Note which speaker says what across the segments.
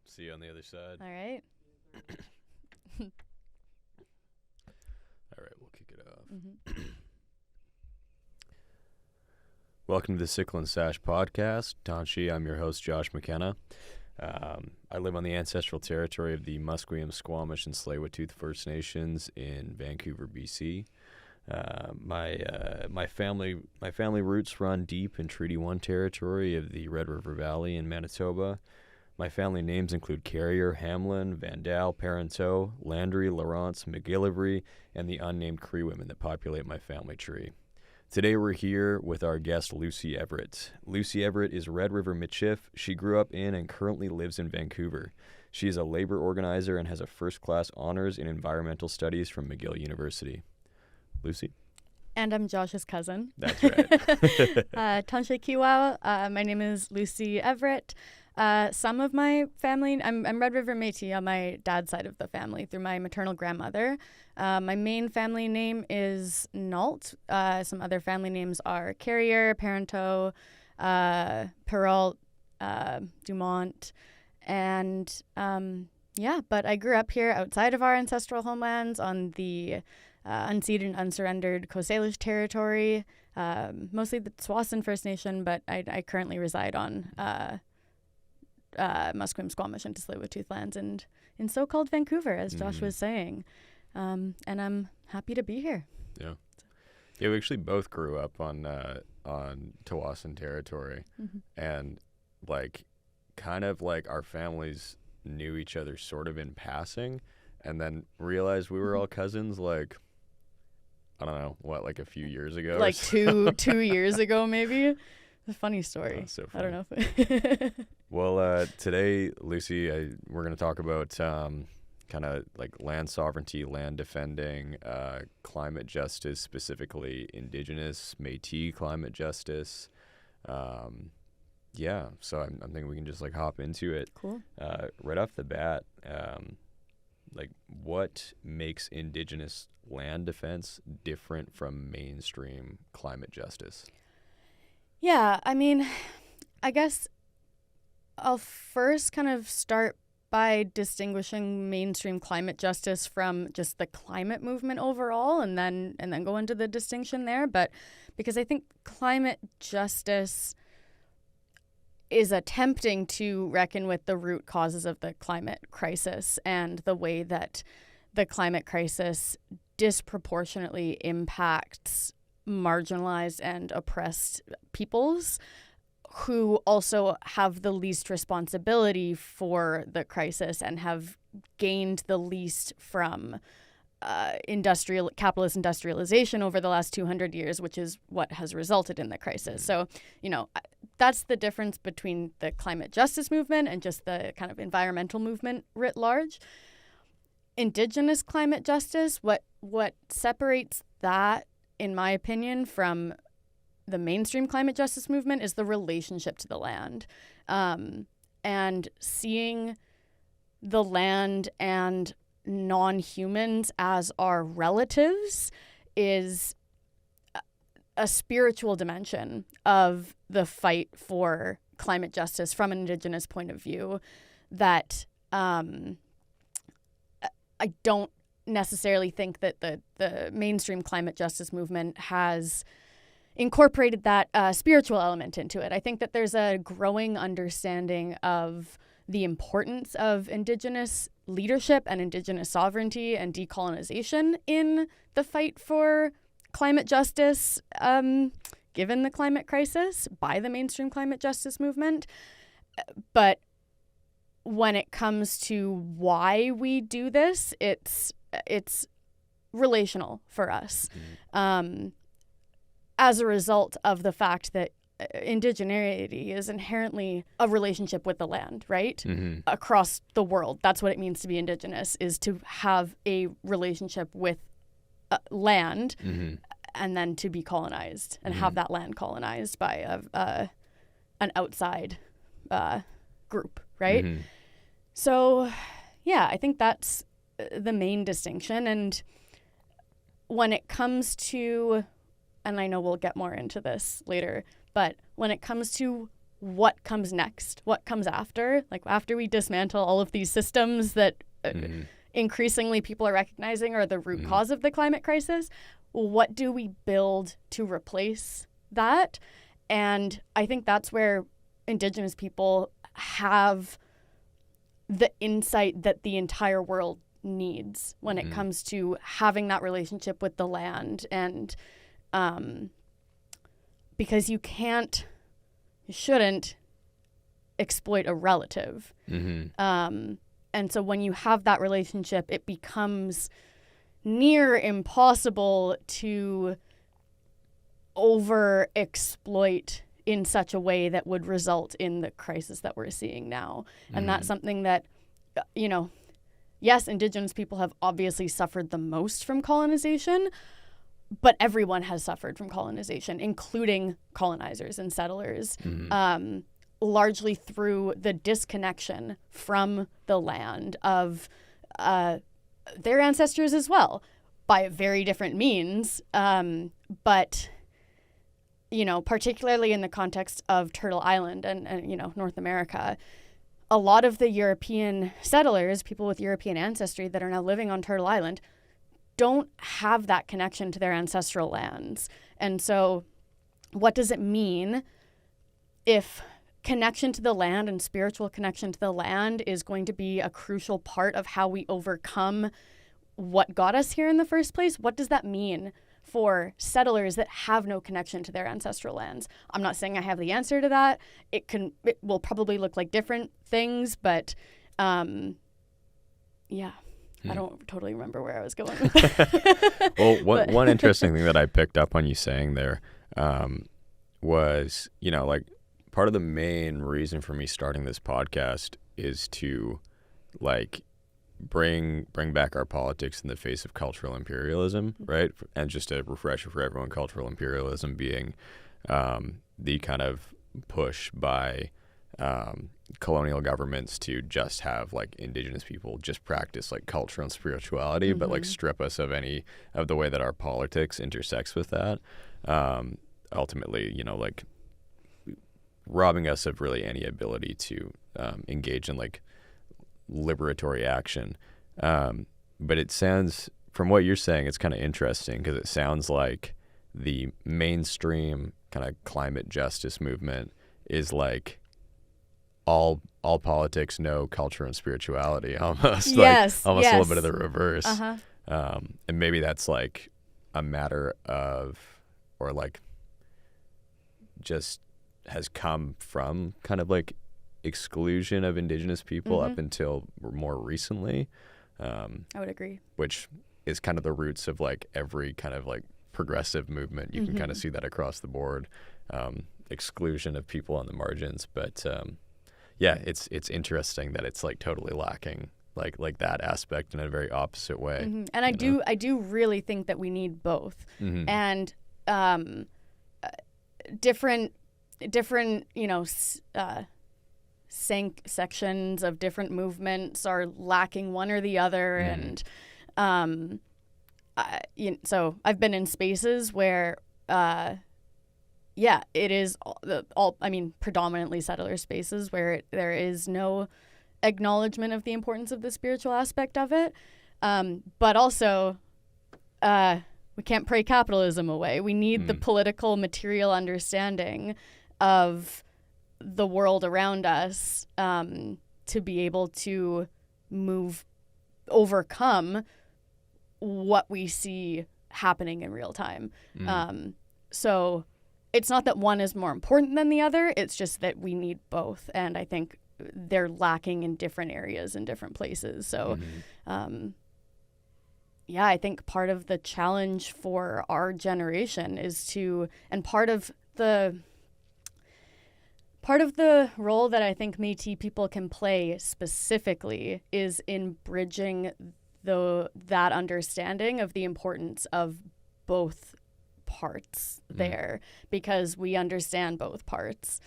Speaker 1: See you on the other side.
Speaker 2: All right.
Speaker 1: All right, we'll kick it off.
Speaker 2: Mm-hmm.
Speaker 1: Welcome to the Sickle and Sash podcast. Tanshi, I'm your host, Josh McKenna. I live on the ancestral territory of the Musqueam, Squamish, and Tsleil-Waututh First Nations in Vancouver, BC. My family roots run deep in Treaty 1 territory of the Red River Valley in Manitoba. My family names include Carrier, Hamlin, Vandal, Parenteau, Landry, Laurence, McGillivray, and the unnamed Cree women that populate my family tree. Today we're here with our guest, Lucy Everett. Lucy Everett is Red River Michif. She grew up in and currently lives in Vancouver. She is a labor organizer and has a first-class honors in environmental studies from McGill University. Lucy?
Speaker 2: And I'm Josh's cousin.
Speaker 1: That's right.
Speaker 2: Tanshe Kiwao. My name is Lucy Everett. Some of my family, I'm Red River Métis on my dad's side of the family through my maternal grandmother. My main family name is Nault. Some other family names are Carrier, Parenteau, Perrault, Dumont, and but I grew up here outside of our ancestral homelands on the unceded and unsurrendered Coast Salish territory, mostly the Tsawwassen First Nation, but I currently reside on Musqueam, Squamish, and Tsleil-Waututh lands and in so-called Vancouver, as Josh was saying. And I'm happy to be here.
Speaker 1: Yeah. Yeah, we actually both grew up on Tsawwassen territory.
Speaker 2: Mm-hmm.
Speaker 1: And, kind of our families knew each other sort of in passing and then realized we were all cousins, I don't know, a few years ago?
Speaker 2: Like two years ago, maybe? It's a funny story.
Speaker 1: So
Speaker 2: I don't
Speaker 1: funny.
Speaker 2: know.
Speaker 1: Well, today, Lucy, we're going to talk about kind of land sovereignty, land defending, climate justice, specifically Indigenous, Métis climate justice. So I'm thinking we can just hop into it.
Speaker 2: Cool.
Speaker 1: Right off the bat, what makes Indigenous land defense different from mainstream climate justice?
Speaker 2: Yeah, I mean, I guess I'll first kind of start by distinguishing mainstream climate justice from just the climate movement overall, and then go into the distinction there. But because I think climate justice is attempting to reckon with the root causes of the climate crisis and the way that the climate crisis disproportionately impacts marginalized and oppressed peoples who also have the least responsibility for the crisis and have gained the least from capitalist industrialization over the last 200 years, which is what has resulted in the crisis. So, that's the difference between the climate justice movement and just the kind of environmental movement writ large. Indigenous climate justice, what separates that, in my opinion, from the mainstream climate justice movement is the relationship to the land, and seeing the land and non-humans as our relatives is a spiritual dimension of the fight for climate justice from an Indigenous point of view that I don't necessarily think that the mainstream climate justice movement has incorporated that spiritual element into it. I think that there's a growing understanding of the importance of Indigenous leadership and Indigenous sovereignty and decolonization in the fight for climate justice, given the climate crisis, by the mainstream climate justice movement. But when it comes to why we do this, it's relational for us. As a result of the fact that indigeneity is inherently a relationship with the land, right?
Speaker 1: Mm-hmm.
Speaker 2: Across the world. That's what it means to be Indigenous, is to have a relationship with land,
Speaker 1: Mm-hmm.
Speaker 2: and then to be colonized and have that land colonized by an outside group, right?
Speaker 1: Mm-hmm.
Speaker 2: So, yeah, I think that's the main distinction. And when it comes to, and I know we'll get more into this later, but when it comes to what comes next, what comes after, like after we dismantle all of these systems that increasingly people are recognizing are the root cause of the climate crisis. What do we build to replace that? And I think that's where Indigenous people have the insight that the entire world needs when it comes to having that relationship with the land. And because you shouldn't exploit a relative. And so when you have that relationship, it becomes near impossible to over exploit in such a way that would result in the crisis that we're seeing now. And that's something that, yes, Indigenous people have obviously suffered the most from colonization, but everyone has suffered from colonization, including colonizers and settlers, largely through the disconnection from the land of their ancestors as well, by very different means. But, particularly in the context of Turtle Island and North America, a lot of the European settlers, people with European ancestry that are now living on Turtle Island, don't have that connection to their ancestral lands. And so what does it mean if connection to the land and spiritual connection to the land is going to be a crucial part of how we overcome what got us here in the first place? What does that mean for settlers that have no connection to their ancestral lands? I'm not saying I have the answer to that. It will probably look like different things, but I don't totally remember where I was going with that.
Speaker 1: Well, one interesting thing that I picked up on you saying there was, part of the main reason for me starting this podcast is to bring back our politics in the face of cultural imperialism, right? And just a refresher for everyone, cultural imperialism being the kind of push by colonial governments to just have Indigenous people just practice culture and spirituality, but strip us of any of the way that our politics intersects with that. Ultimately, robbing us of really any ability to engage in liberatory action. But it sounds, from what you're saying, it's kind of interesting because it sounds like the mainstream kind of climate justice movement is all politics, no culture and spirituality, almost.
Speaker 2: Yes,
Speaker 1: almost
Speaker 2: yes.
Speaker 1: A little bit of the reverse. And maybe that's a matter of, or just has come from kind of exclusion of Indigenous people up until more recently.
Speaker 2: I would agree.
Speaker 1: Which is kind of the roots of every kind of progressive movement. You can kind of see that across the board, exclusion of people on the margins. But it's interesting that it's totally lacking that aspect in a very opposite way.
Speaker 2: And I do really think that we need both. And different sections of different movements are lacking one or the other. And so I've been in spaces where it is predominantly settler spaces where there is no acknowledgement of the importance of the spiritual aspect of it, but also we can't pray capitalism away. We need the political material understanding of the world around us to be able to overcome what we see happening in real time. So it's not that one is more important than the other. It's just that we need both. And I think they're lacking in different areas in different places. So, I think part of the challenge for our generation is and part of the role that I think Métis people can play specifically is in bridging that understanding of the importance of both parts there, because we understand both parts.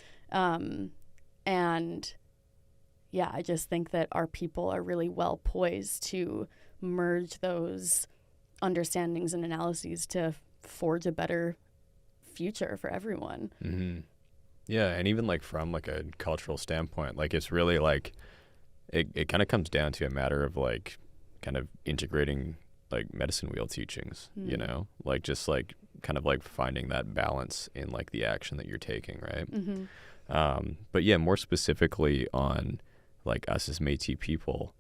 Speaker 2: I just think that our people are really well poised to merge those understandings and analyses to forge a better future for everyone.
Speaker 1: Yeah, and even like from like a cultural standpoint, like it's really like it kind of comes down to a matter of like kind of integrating like medicine wheel teachings, you know, like just like kind of like finding that balance in like the action that you're taking, right? But yeah, more specifically on like us as Métis people,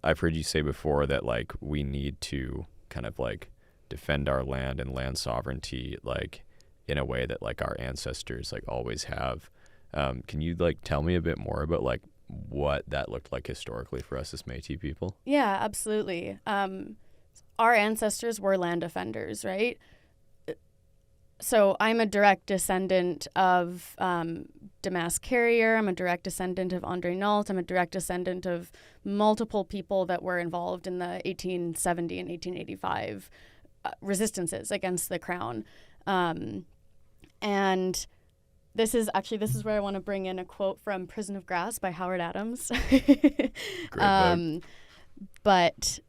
Speaker 1: I've heard you say before that like we need to kind of like defend our land and land sovereignty like in a way that like our ancestors like always have. Can you like tell me a bit more about like what that looked like historically for us as Métis people?
Speaker 2: Yeah, absolutely. Our ancestors were land defenders, right? So I'm a direct descendant of Damas Carrier. I'm a direct descendant of Andre Nault. I'm a direct descendant of multiple people that were involved in the 1870 and 1885 resistances against the crown. And this is where I want to bring in a quote from Prison of Grass by Howard Adams.
Speaker 1: Great book.
Speaker 2: But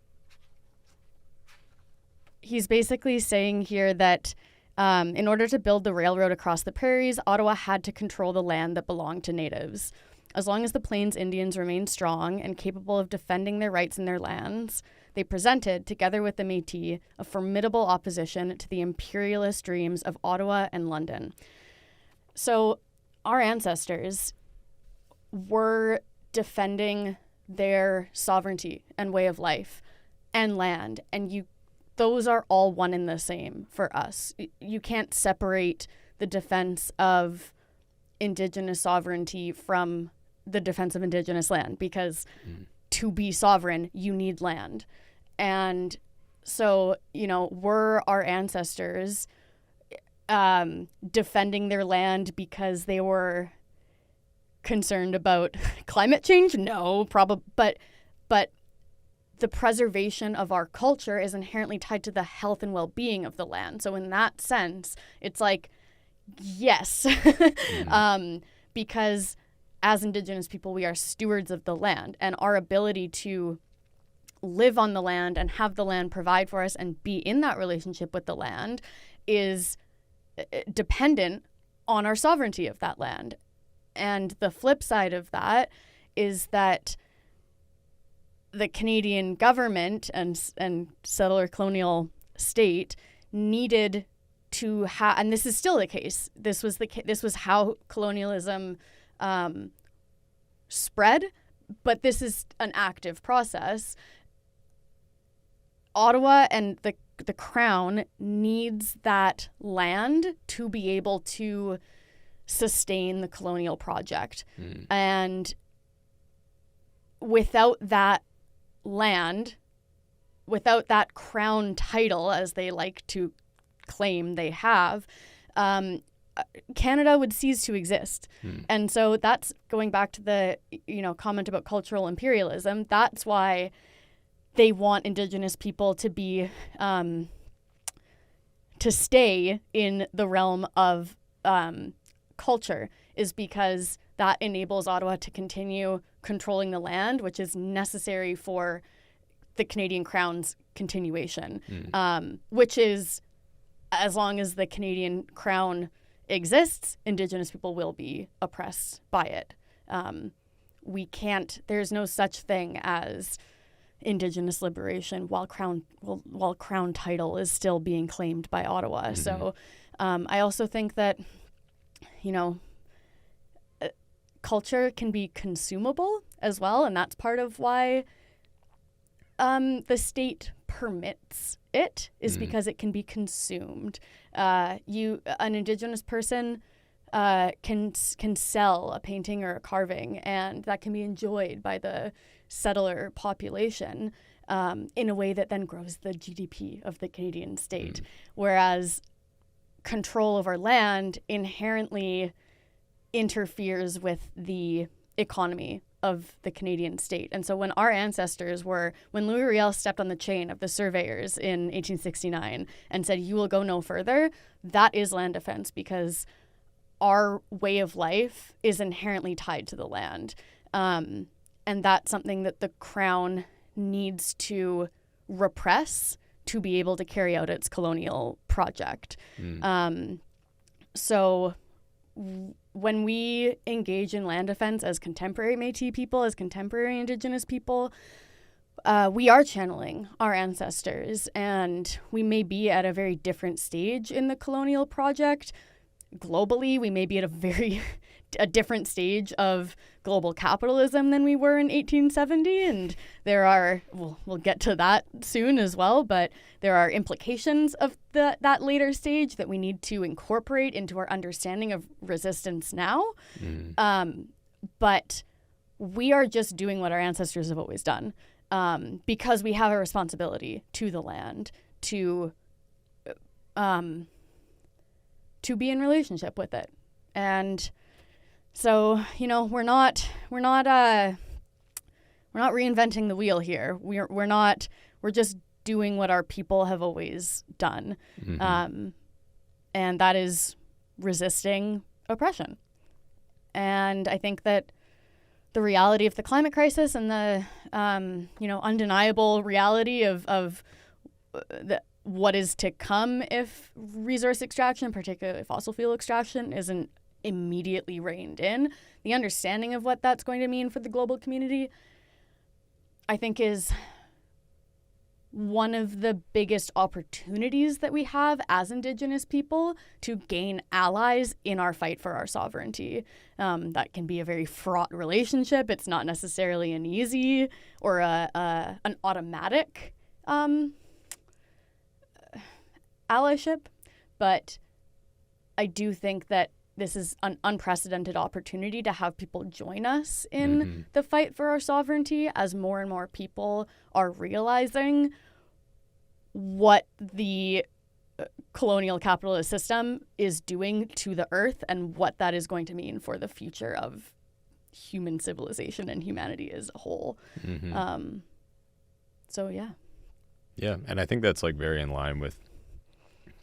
Speaker 2: he's basically saying here that in order to build the railroad across the prairies, Ottawa had to control the land that belonged to natives. As long as the Plains Indians remained strong and capable of defending their rights in their lands, they presented, together with the Métis, a formidable opposition to the imperialist dreams of Ottawa and London. So our ancestors were defending their sovereignty and way of life and land, and those are all one and the same for us. You can't separate the defense of Indigenous sovereignty from the defense of Indigenous land, because to be sovereign, you need land. And so, were our ancestors defending their land because they were concerned about climate change? No, probably, but the preservation of our culture is inherently tied to the health and well-being of the land. So in that sense, it's like, yes, because as Indigenous people, we are stewards of the land, and our ability to live on the land and have the land provide for us and be in that relationship with the land is dependent on our sovereignty of that land. And the flip side of that is that the Canadian government and settler colonial state needed to have, and this is still the case. This was how colonialism spread, but this is an active process. Ottawa and the Crown needs that land to be able to sustain the colonial project, and without that land, without that crown title, as they like to claim they have, Canada would cease to exist. And so that's going back to the comment about cultural imperialism. That's why they want Indigenous people to be to stay in the realm of culture, is because that enables Ottawa to continue controlling the land, which is necessary for the Canadian Crown's continuation, which is, as long as the Canadian Crown exists, Indigenous people will be oppressed by it. There's no such thing as Indigenous liberation while crown title is still being claimed by Ottawa. So I also think that, culture can be consumable as well, and that's part of why the state permits it, is because it can be consumed. An Indigenous person can sell a painting or a carving, and that can be enjoyed by the settler population in a way that then grows the GDP of the Canadian state. Whereas control over land inherently interferes with the economy of the Canadian state. And so when Louis Riel stepped on the chain of the surveyors in 1869 and said, "You will go no further," that is land defense, because our way of life is inherently tied to the land. And that's something that the Crown needs to repress to be able to carry out its colonial project. So when we engage in land defense as contemporary Métis people, as contemporary Indigenous people, we are channeling our ancestors, and we may be at a very different stage in the colonial project. Globally, we may be at a different stage of global capitalism than we were in 1870, and there are, we'll get to that soon as well, but there are implications of that later stage that we need to incorporate into our understanding of resistance now. But we are just doing what our ancestors have always done, because we have a responsibility to the land, to be in relationship with it. And so, we're not reinventing the wheel here. We're just doing what our people have always done. And that is resisting oppression. And I think that the reality of the climate crisis and the undeniable reality of what is to come if resource extraction, particularly fossil fuel extraction, isn't immediately reined in, the understanding of what that's going to mean for the global community, I think, is one of the biggest opportunities that we have as Indigenous people to gain allies in our fight for our sovereignty. That can be a very fraught relationship. It's not necessarily an easy or an automatic allyship, but I do think that this is an unprecedented opportunity to have people join us in the fight for our sovereignty, as more and more people are realizing what the colonial capitalist system is doing to the earth and what that is going to mean for the future of human civilization and humanity as a whole. So, yeah.
Speaker 1: Yeah, and I think that's very in line with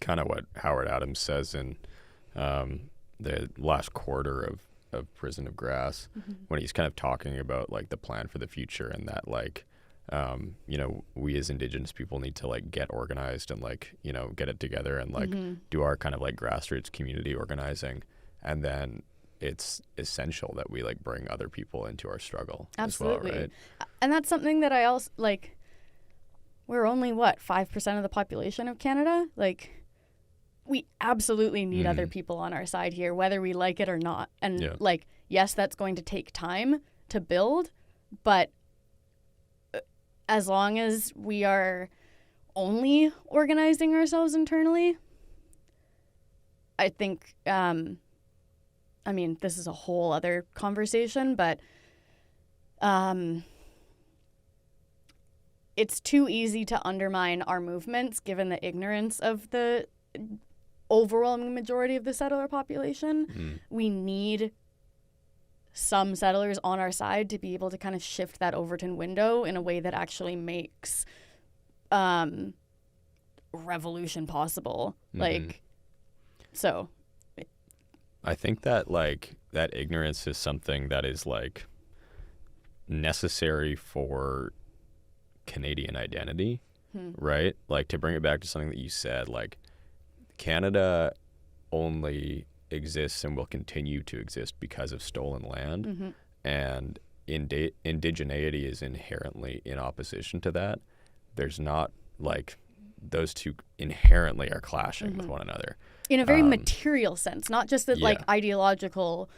Speaker 1: kind of what Howard Adams says in the last quarter of Prison of Grass, when he's kind of talking about the plan for the future, and that we as Indigenous people need to get organized and get it together and do our kind of grassroots community organizing, and then it's essential that we bring other people into our struggle.
Speaker 2: Absolutely.
Speaker 1: As well, right?
Speaker 2: And that's something that I also we're only 5% of the population of Canada. We absolutely need other people on our side here, whether we like it or not. And yes, that's going to take time to build, but as long as we are only organizing ourselves internally, I think, this is a whole other conversation, but it's too easy to undermine our movements given the ignorance of the overwhelming majority of the settler population. We need some settlers on our side to be able to kind of shift that Overton window in a way that actually makes revolution possible. So
Speaker 1: I think that that ignorance is something that is necessary for Canadian identity, right? To bring it back to something that you said, Canada only exists and will continue to exist because of stolen land, and indigeneity is inherently in opposition to that. There's not those two inherently are clashing with one another
Speaker 2: in a very material sense, not just the ideological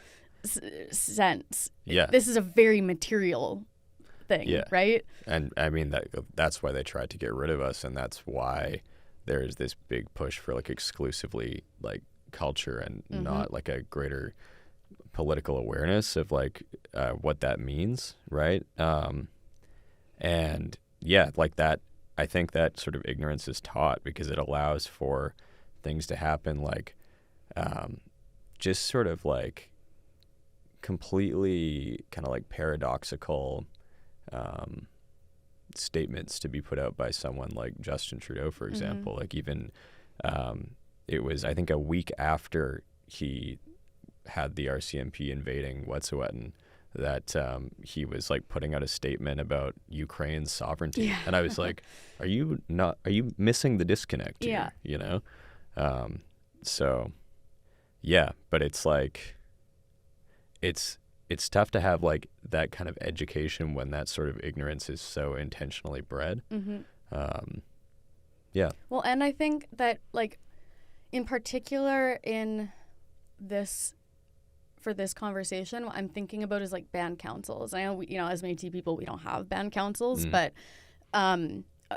Speaker 2: sense. This is a very material thing, right?
Speaker 1: And that's why they tried to get rid of us, and that's why there is this big push for exclusively culture and not a greater political awareness of what that means, right? And that, I think that sort of ignorance is taught because it allows for things to happen just sort of completely kind of paradoxical statements to be put out by someone like Justin Trudeau, for example. It was, I think, a week after he had the RCMP invading Wet'suwet'en that he was putting out a statement about Ukraine's sovereignty, and I was are you missing the disconnect here? So yeah, but it's it's tough to have like that kind of education when that sort of ignorance is so intentionally bred. Yeah.
Speaker 2: Well, and I think that, like, in particular for this conversation, what I'm thinking about is like band councils. I know we, as Métis people, we don't have band councils, but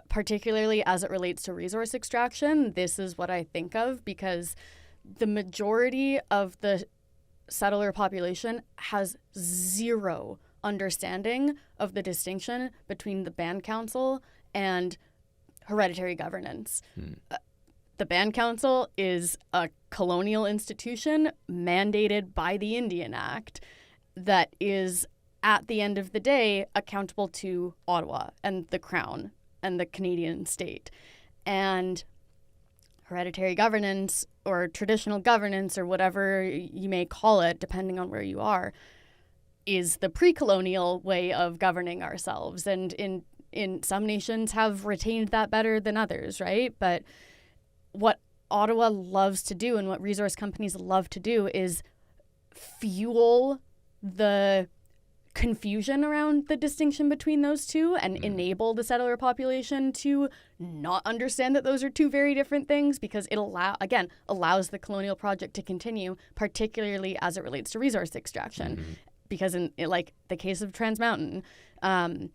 Speaker 2: particularly as it relates to resource extraction, this is what I think of, because the majority of the settler population has zero understanding of the distinction between the band council and hereditary governance. The band council is a colonial institution mandated by the Indian Act that is, at the end of the day, accountable to Ottawa and the Crown and the Canadian state. And hereditary governance, or traditional governance, or whatever you may call it, depending on where you are, is the pre-colonial way of governing ourselves. And in some nations have retained that better than others, right? But what Ottawa loves to do and what resource companies love to do is fuel the confusion around the distinction between those two and enable the settler population to not understand that those are two very different things, because it allows the colonial project to continue, particularly as it relates to resource extraction. Because in like the case of Trans Mountain, and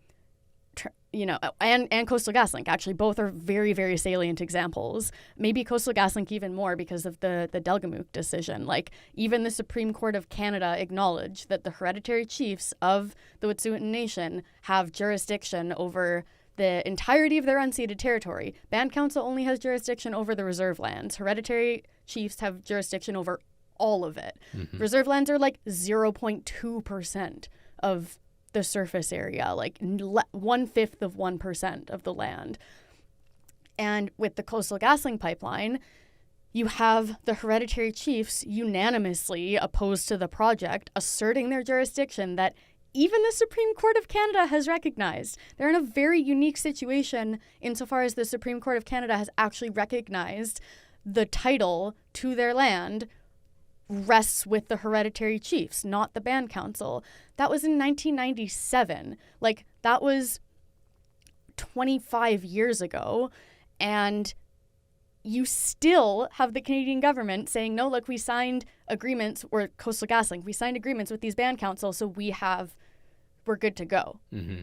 Speaker 2: Coastal GasLink, actually both are very, very salient examples. Maybe Coastal GasLink even more because of the Delgamuukw decision. Like, even the Supreme Court of Canada acknowledged that the hereditary chiefs of the Wet'suwet'en Nation have jurisdiction over the entirety of their unceded territory. Band Council only has jurisdiction over the reserve lands. Hereditary chiefs have jurisdiction over all of it. Reserve lands are like 0.2% of the surface area, like 1/5 of 1% of the land. And with the Coastal GasLink pipeline, you have the hereditary chiefs unanimously opposed to the project, asserting their jurisdiction that even the Supreme Court of Canada has recognized. They're in a very unique situation insofar as the Supreme Court of Canada has actually recognized the title to their land rests with the hereditary chiefs, not the band council. That was in 1997. Like, that was 25 years ago. And you still have the Canadian government saying, no, look, we signed agreements, or Coastal GasLink, we signed agreements with these band councils, so we're good to go.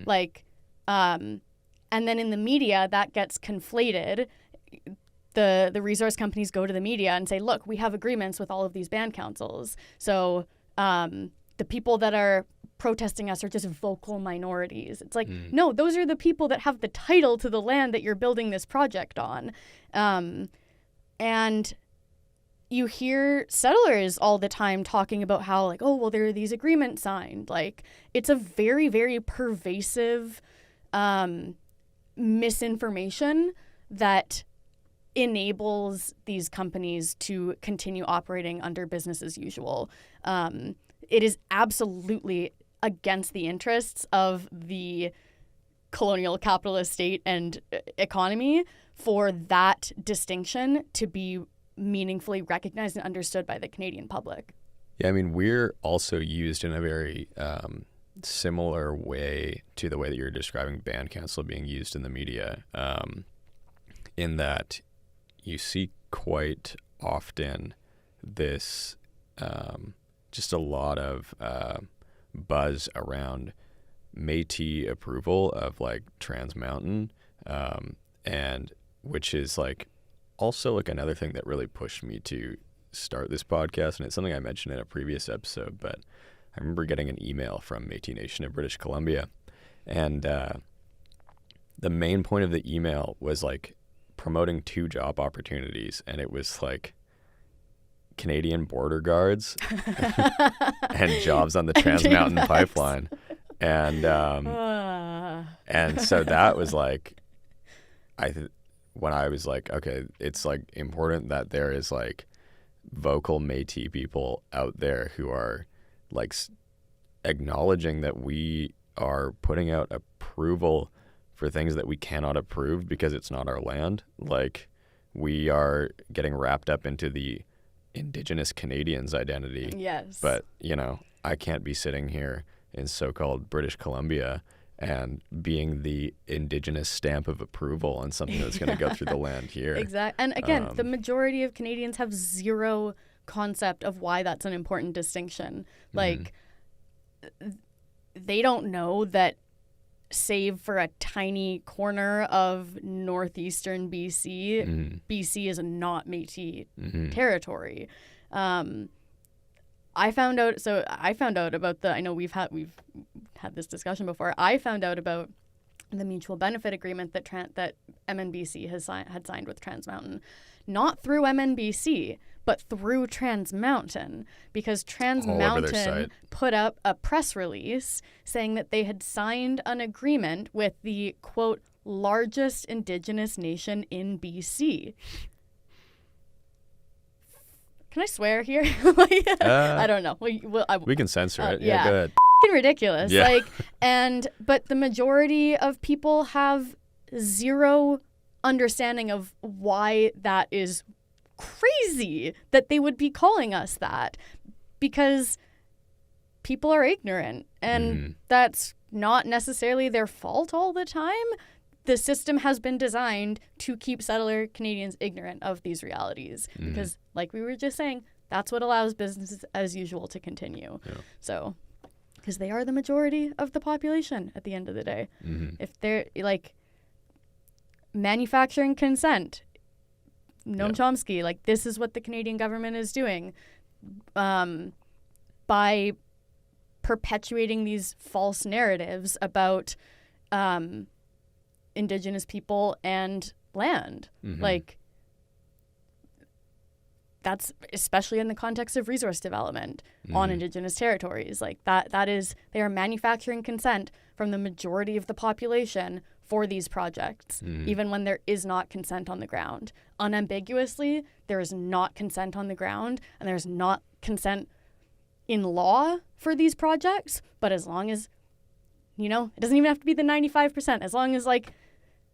Speaker 2: Like, and then in the media, that gets conflated. The resource companies go to the media and say, look, we have agreements with all of these band councils. So the people that are protesting us are just vocal minorities. It's like, no, those are the people that have the title to the land that you're building this project on. And you hear settlers all the time talking about how, like, oh, well, there are these agreements signed. Like, it's a very, very pervasive misinformation that enables these companies to continue operating under business as usual. It is absolutely against the interests of the colonial capitalist state and economy for that distinction to be meaningfully recognized and understood by the Canadian public.
Speaker 1: Yeah, I mean, we're also used in a very similar way to the way that you're describing band council being used in the media, in that you see quite often this just a lot of buzz around Métis approval of like Trans Mountain, and which is like also like another thing that really pushed me to start this podcast. And it's something I mentioned in a previous episode, but I remember getting an email from Métis Nation of British Columbia, and the main point of the email was like promoting 2 job opportunities, and it was like Canadian border guards and jobs on the Trans Mountain pipeline. And so that was like, when I was like, okay, it's like important that there is like vocal Métis people out there who are like acknowledging that we are putting out approval for things that we cannot approve because it's not our land. Like, we are getting wrapped up into the Indigenous Canadians' identity.
Speaker 2: Yes.
Speaker 1: But, I can't be sitting here in so-called British Columbia and being the Indigenous stamp of approval on something that's going to go through the land here.
Speaker 2: Exactly. And again, the majority of Canadians have zero concept of why that's an important distinction. Like, they don't know that, save for a tiny corner of northeastern BC, BC is not Métis territory. I found out about I know we've had this discussion before. I found out about the mutual benefit agreement that MNBC had signed with Trans Mountain, not through MNBC, but through Trans Mountain, because Trans Mountain put up a press release saying that they had signed an agreement with the, quote, largest Indigenous nation in BC. Can I swear here? I don't know.
Speaker 1: We can censor it. Yeah, go ahead.
Speaker 2: Ridiculous.
Speaker 1: Yeah.
Speaker 2: But the majority of people have zero understanding of why that is crazy that they would be calling us that, because people are ignorant, and that's not necessarily their fault all the time. The system has been designed to keep settler Canadians ignorant of these realities because, like we were just saying, that's what allows business as usual to continue. Yeah. So, because they are the majority of the population at the end of the day. If they're manufacturing consent, Noam Chomsky, this is what the Canadian government is doing by perpetuating these false narratives about Indigenous people and land. That's especially in the context of resource development on Indigenous territories. They are manufacturing consent from the majority of the population for these projects, even when there is not consent on the ground. Unambiguously, there is not consent on the ground, and there's not consent in law for these projects. But as long as, it doesn't even have to be the 95%, as long as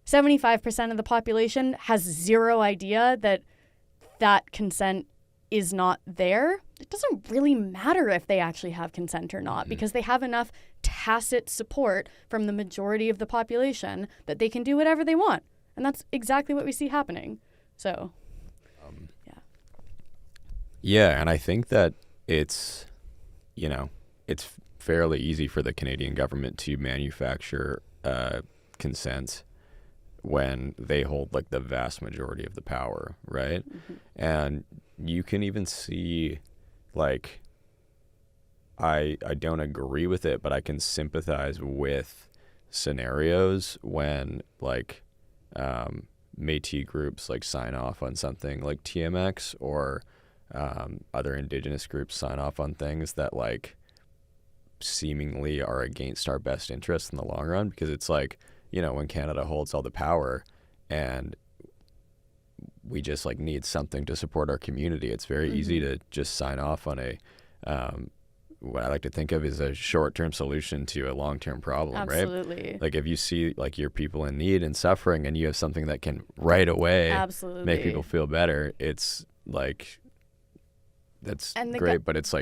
Speaker 2: 75% of the population has zero idea that consent is not there, it doesn't really matter if they actually have consent or not, because they have enough tacit support from the majority of the population that they can do whatever they want. And that's exactly what we see happening. So,
Speaker 1: Yeah, and I think that it's fairly easy for the Canadian government to manufacture consent when they hold the vast majority of the power, right? And you can even see I don't agree with it, but I can sympathize with scenarios when Métis groups sign off on something like TMX, or other Indigenous groups sign off on things that seemingly are against our best interests in the long run, because it's when Canada holds all the power and we just need something to support our community, it's very easy to just sign off on a what I like to think of as a short-term solution to a long-term problem.
Speaker 2: Absolutely.
Speaker 1: Right? If you see your people in need and suffering, and you have something that can right away make people feel better, it's that's great, but it's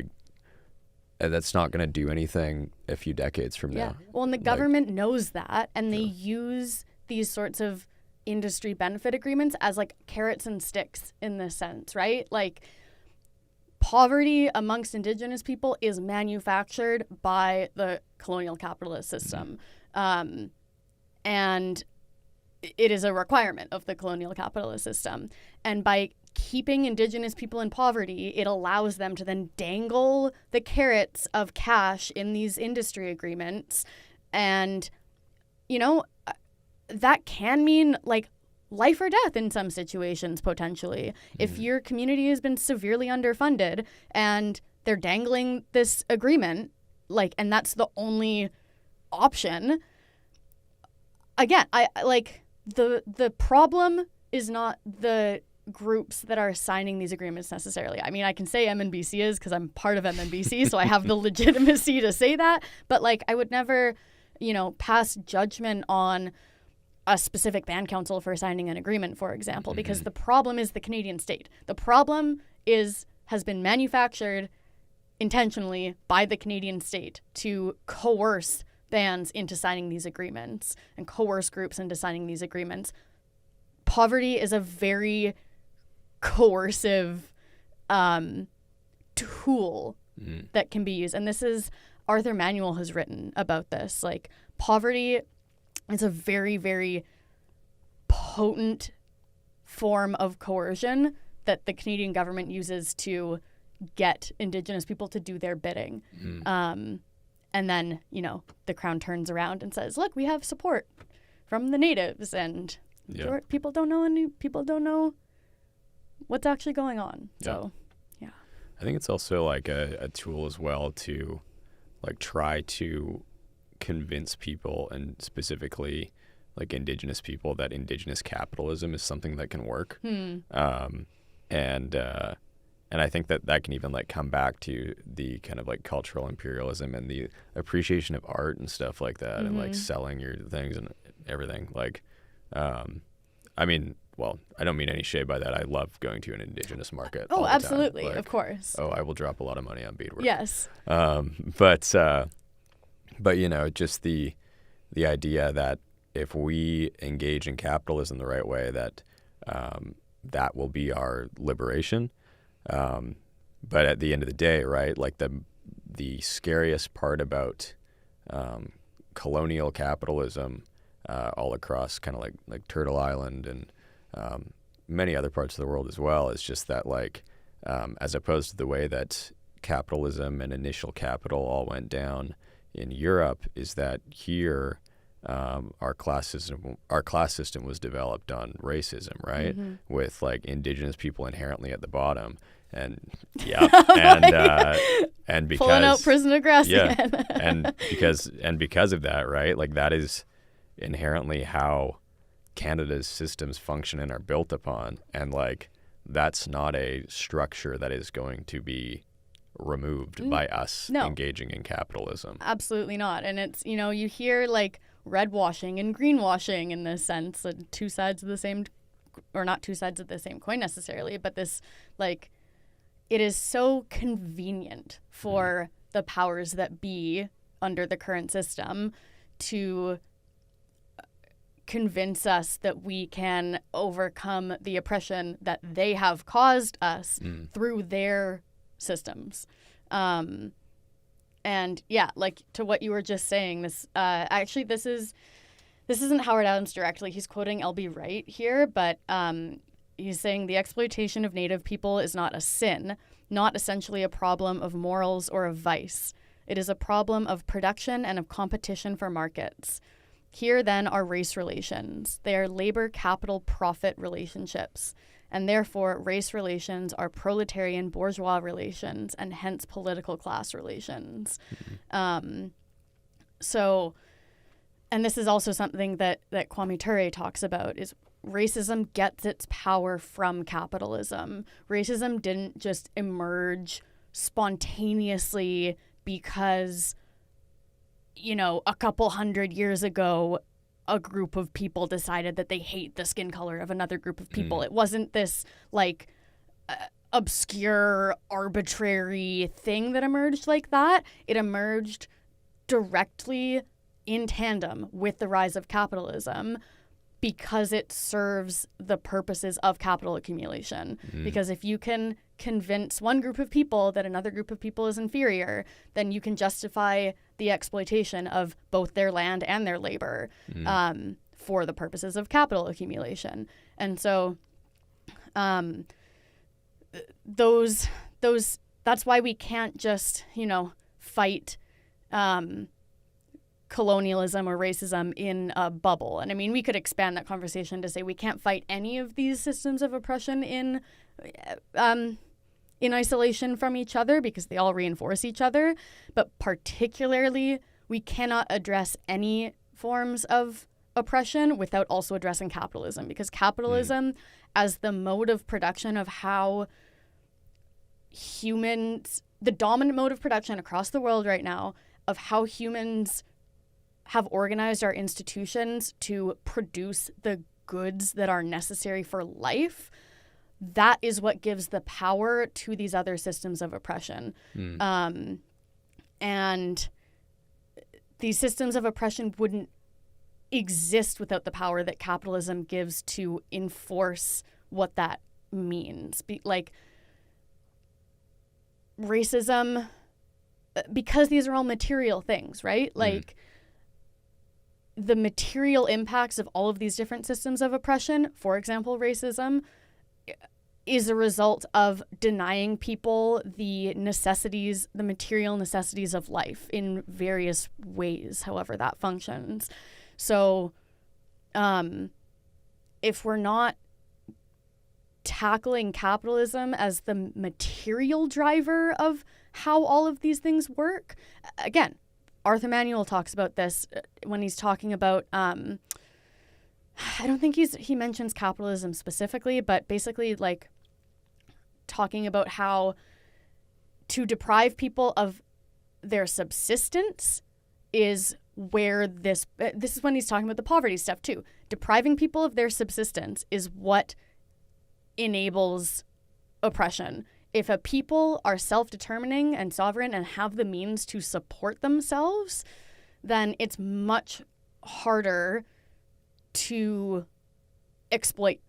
Speaker 1: that's not going to do anything a few decades from now.
Speaker 2: Well, and the government knows that, and they use these sorts of industry benefit agreements as carrots and sticks in this sense, right? Poverty amongst Indigenous people is manufactured by the colonial capitalist system. And it is a requirement of the colonial capitalist system. And by keeping Indigenous people in poverty, it allows them to then dangle the carrots of cash in these industry agreements. And, that can mean life or death in some situations, potentially. If your community has been severely underfunded and they're dangling this agreement, and that's the only option. Again, the problem is not the groups that are signing these agreements necessarily. I mean, I can say MNBC is because I'm part of MNBC, so I have the legitimacy to say that. But I would never, pass judgment on a specific band council for signing an agreement, for example, because the problem is the Canadian state. The problem has been manufactured intentionally by the Canadian state to coerce bands into signing these agreements and coerce groups into signing these agreements. Poverty is a very coercive tool that can be used. And this is, Arthur Manuel has written about this. Like, poverty is a very, very potent form of coercion that the Canadian government uses to get Indigenous people to do their bidding. And then, you know, the Crown turns around and says, look, we have support from the natives, and people don't know what's actually going on. So, yeah.
Speaker 1: I think it's also like a tool as well to like try to convince people, and specifically like Indigenous people, that Indigenous capitalism is something that can work. And I think that can even like come back to the kind of like cultural imperialism and the appreciation of art and stuff like that, and like selling your things and everything. Like, I mean, well, I don't mean any shade by that. I love going to an Indigenous market.
Speaker 2: Oh,
Speaker 1: all the
Speaker 2: absolutely.
Speaker 1: time. Like,
Speaker 2: of course.
Speaker 1: Oh, I will drop a lot of money on beadwork.
Speaker 2: Yes.
Speaker 1: But you know, just the idea that if we engage in capitalism the right way, that that will be our liberation. But at the end of the day, right, like the scariest part about colonial capitalism all across kind of like Turtle Island and many other parts of the world as well is just that, like, as opposed to the way that capitalism and initial capital all went down in Europe, is that here our class system was developed on racism, right? With like Indigenous people inherently at the bottom, and and because
Speaker 2: pulling out prison of grass again.
Speaker 1: and because of that, right? Like, that is inherently how Canada's systems function and are built upon, and like that's not a structure that is going to be removed by us engaging in capitalism.
Speaker 2: Absolutely not. And it's, you know, you hear like red washing and greenwashing in this sense, two sides of the same, or not two sides of the same coin necessarily, but this, like, it is so convenient for the powers that be under the current system to convince us that we can overcome the oppression that they have caused us through their systems. And yeah, like, to what you were just saying, this actually this isn't Howard Adams directly. He's quoting L.B. Wright here, but he's saying the exploitation of Native people is not a sin, not essentially a problem of morals or of vice. It is a problem of production and of competition for markets. Here, then, are race relations. They are labor, capital, profit relationships. And therefore, race relations are proletarian bourgeois relations, and hence political class relations. So, and this is also something that Kwame Ture talks about, is racism gets its power from capitalism. Racism didn't just emerge spontaneously because, you know, a couple hundred years ago, a group of people decided that they hate the skin color of another group of people. It wasn't this, like, obscure, arbitrary thing that emerged like that. It emerged directly in tandem with the rise of capitalism because it serves the purposes of capital accumulation. Because if you can convince one group of people that another group of people is inferior, then you can justify the exploitation of both their land and their labor for the purposes of capital accumulation. And so that's why we can't just, you know, fight colonialism or racism in a bubble. And I mean, we could expand that conversation to say we can't fight any of these systems of oppression in isolation from each other because they all reinforce each other. But particularly, we cannot address any forms of oppression without also addressing capitalism, because capitalism as the mode of production of how humans, the dominant mode of production across the world right now, of how humans have organized our institutions to produce the goods that are necessary for life, that is what gives the power to these other systems of oppression. And these systems of oppression wouldn't exist without the power that capitalism gives to enforce what that means. Like racism, because these are all material things, right? Like the material impacts of all of these different systems of oppression, for example, racism, is a result of denying people the necessities, the material necessities of life in various ways, however that functions. So if we're not tackling capitalism as the material driver of how all of these things work, again, Arthur Manuel talks about this when he's talking about, I don't think he mentions capitalism specifically, but basically like talking about how to deprive people of their subsistence is where this is when he's talking about the poverty stuff too. Depriving people of their subsistence is what enables oppression. If a people are self-determining and sovereign and have the means to support themselves, then it's much harder to exploit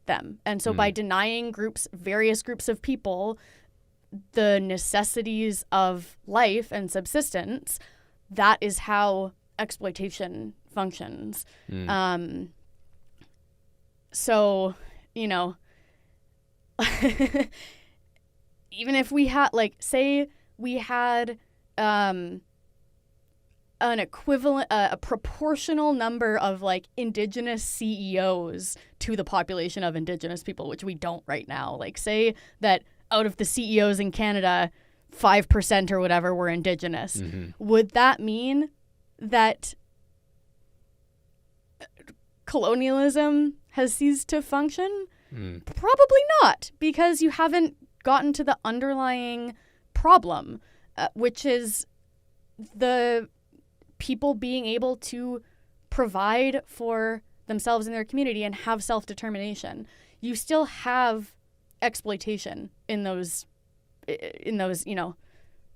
Speaker 2: them. And so by denying various groups of people, the necessities of life and subsistence, that is how exploitation functions. So, you know, even if we had, like, say we had an equivalent, a proportional number of, like, Indigenous CEOs to the population of Indigenous people, which we don't right now. Like, say that out of the CEOs in Canada, 5% or whatever were Indigenous. Would that mean that colonialism has ceased to function? Probably not, because you haven't gotten to the underlying problem, which is the people being able to provide for themselves and their community and have self-determination. You still have exploitation in those, you know,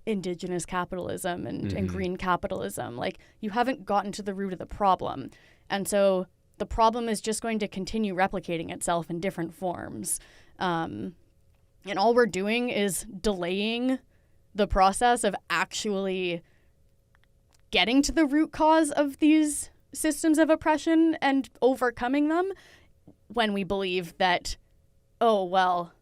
Speaker 2: Indigenous capitalism and green capitalism. Like, you haven't gotten to the root of the problem. And so the problem is just going to continue replicating itself in different forms. And all we're doing is delaying the process of actually getting to the root cause of these systems of oppression and overcoming them when we believe that, oh, well,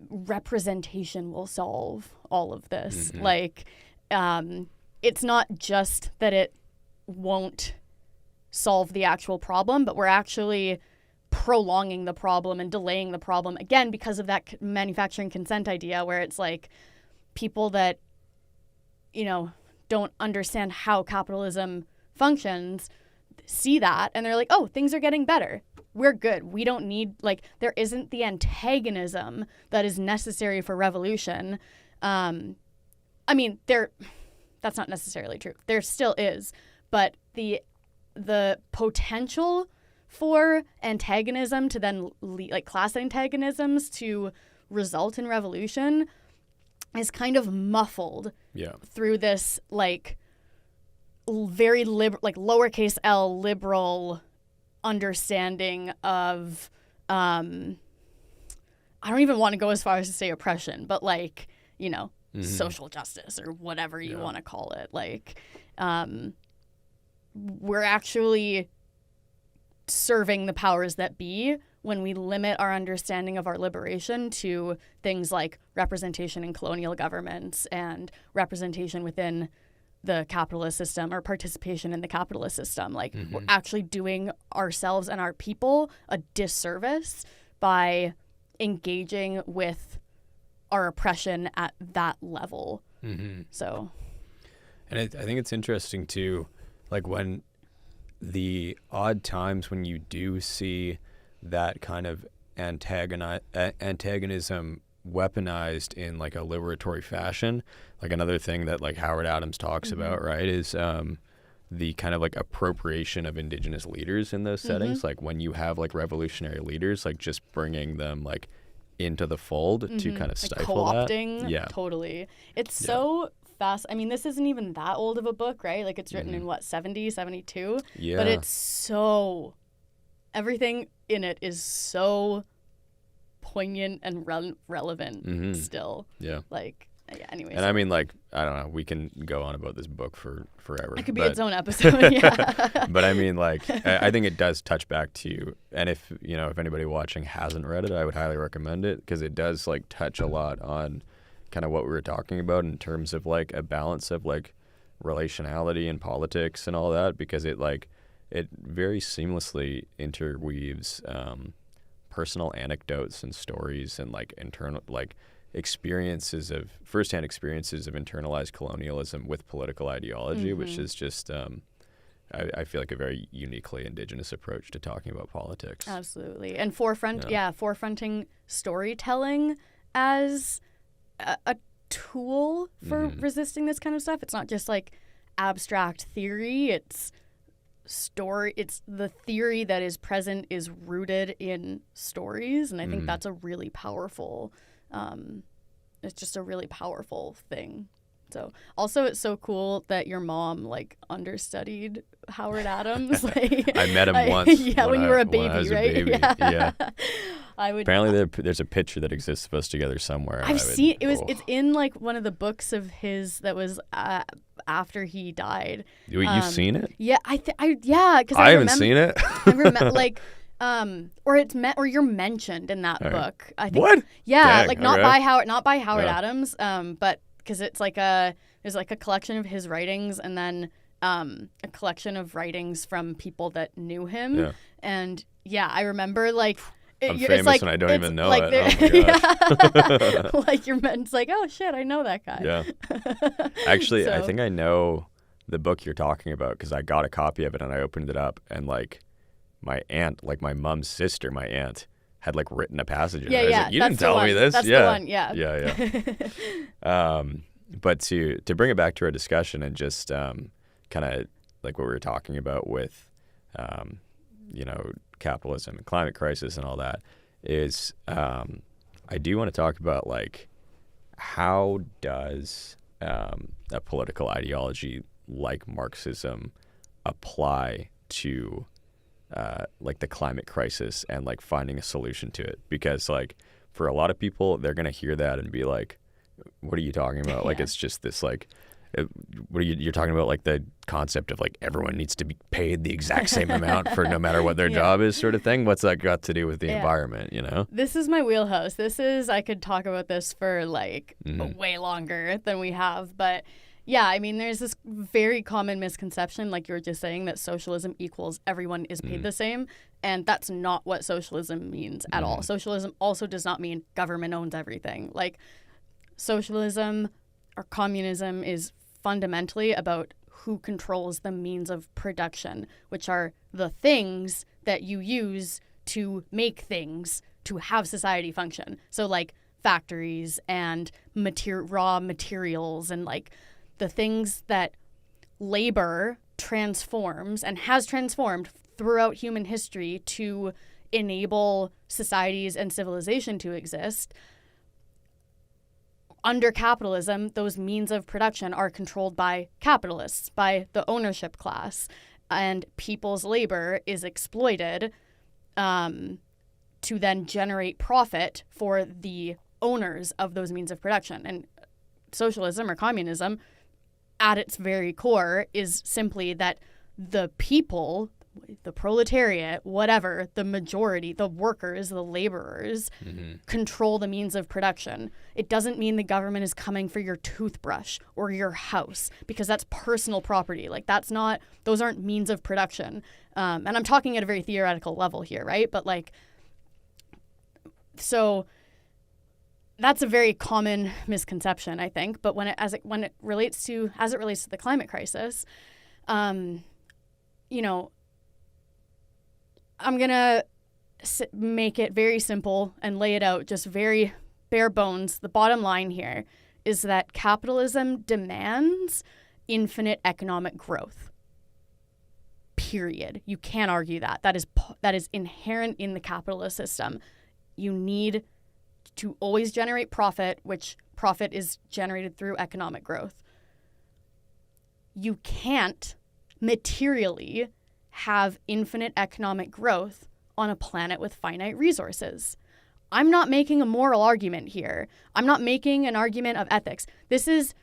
Speaker 2: representation will solve all of this. Like, it's not just that it won't solve the actual problem, but we're actually prolonging the problem and delaying the problem, again, because of that manufacturing consent idea, where it's like people that, you know, don't understand how capitalism functions see that and they're like, oh, things are getting better. We're good. We don't need, like, there isn't the antagonism that is necessary for revolution. I mean, that's not necessarily true. There still is, but the potential for antagonism to then like class antagonisms to result in revolution is kind of muffled through this like very like lowercase l liberal understanding of I don't even want to go as far as to say oppression, but like, you know, social justice or whatever you want to call it. Like we're actually serving the powers that be when we limit our understanding of our liberation to things like representation in colonial governments and representation within the capitalist system or participation in the capitalist system. Like we're actually doing ourselves and our people a disservice by engaging with our oppression at that level. So,
Speaker 1: and I think it's interesting too, like when the odd times when you do see that kind of antagonism weaponized in like a liberatory fashion, like another thing that like Howard Adams talks about, right, is the kind of like appropriation of Indigenous leaders in those settings, like when you have like revolutionary leaders, like just bringing them like into the fold to kind of stifle
Speaker 2: like co-opting,
Speaker 1: that. Yeah,
Speaker 2: totally. It's so fast. I mean, this isn't even that old of a book, right? Like it's written in what, 70, 72?
Speaker 1: Yeah.
Speaker 2: But it's so, everything in it is so poignant and relevant still.
Speaker 1: Yeah.
Speaker 2: Like, yeah, anyways.
Speaker 1: And I mean, like, I don't know, we can go on about this book for forever.
Speaker 2: It could be its own episode, yeah.
Speaker 1: But I mean, like, I think it does touch back to, and if, you know, if anybody watching hasn't read it, I would highly recommend it, because it does, like, touch a lot on kind of what we were talking about in terms of, like, a balance of, like, relationality and politics and all that, because it, like, it very seamlessly interweaves personal anecdotes and stories and, like, internal, like, firsthand experiences of internalized colonialism with political ideology, which is just, I feel like a very uniquely Indigenous approach to talking about politics.
Speaker 2: Absolutely. And forefronting storytelling as a tool for resisting this kind of stuff. It's not just like abstract theory. It's the theory that is present is rooted in stories. And I think that's a really powerful it's just a really powerful thing. So also it's so cool that your mom like understudied Howard Adams. Like
Speaker 1: I met him once.
Speaker 2: Yeah, when you were a baby,
Speaker 1: when I was
Speaker 2: right?
Speaker 1: A baby. Yeah.
Speaker 2: I would.
Speaker 1: Apparently there's a picture that exists of us together somewhere.
Speaker 2: I've seen it. It's in like one of the books of his that was after he died.
Speaker 1: You've seen it?
Speaker 2: Yeah, yeah, because
Speaker 1: I haven't seen it.
Speaker 2: I remember like. Or you're mentioned in that book. I think.
Speaker 1: What?
Speaker 2: Yeah,
Speaker 1: Dang,
Speaker 2: like not by Howard
Speaker 1: Yeah.
Speaker 2: Adams. But because it's like there's like a collection of his writings and then a collection of writings from people that knew him.
Speaker 1: Yeah.
Speaker 2: And yeah, I remember like.
Speaker 1: I'm
Speaker 2: it's
Speaker 1: famous
Speaker 2: like,
Speaker 1: and I don't even know
Speaker 2: like
Speaker 1: it. Oh my gosh.
Speaker 2: like you're meant. It's like, oh shit, I know that guy.
Speaker 1: Yeah. Actually, I
Speaker 2: So-
Speaker 1: think I know the book you're talking about, because I got a copy of it and I opened it up, and like my aunt, like my mom's sister, my aunt, had like written a passage in it. I was like, you didn't tell me this.
Speaker 2: That's
Speaker 1: yeah.
Speaker 2: the one. Yeah.
Speaker 1: Yeah. But to bring it back to our discussion and just kind of like what we were talking about with, you know, capitalism and climate crisis and all that, is I do want to talk about like how does a political ideology like Marxism apply to like the climate crisis and like finding a solution to it? Because like for a lot of people, they're gonna hear that and be like, what are you talking about? Like it's just this like what are you're talking about, like the concept of like everyone needs to be paid the exact same amount for no matter what their job is, sort of thing. What's that got to do with the environment, you know?
Speaker 2: This is my wheelhouse. I could talk about this for like way longer than we have, but yeah, I mean, there's this very common misconception, like you were just saying, that socialism equals everyone is paid the same. And that's not what socialism means at all. Socialism also does not mean government owns everything. Like socialism or communism is fundamentally about who controls the means of production, which are the things that you use to make things to have society function. So like factories and raw materials and like the things that labor transforms and has transformed throughout human history to enable societies and civilization to exist. Under capitalism, those means of production are controlled by capitalists, by the ownership class, and people's labor is exploited to then generate profit for the owners of those means of production. And socialism or communism, at its very core, is simply that the people, the proletariat, whatever, the majority, the workers, the laborers, control the means of production. It doesn't mean the government is coming for your toothbrush or your house, because that's personal property. Like those aren't means of production. And I'm talking at a very theoretical level here, right? But like, so that's a very common misconception, I think. But when it relates to the climate crisis, you know, I'm going to make it very simple and lay it out just very bare bones. The bottom line here is that capitalism demands infinite economic growth. period. You can't argue that. That is inherent in the capitalist system. You need to always generate profit, which profit is generated through economic growth. You can't materially have infinite economic growth on a planet with finite resources. I'm not making a moral argument here. I'm not making an argument of ethics. This is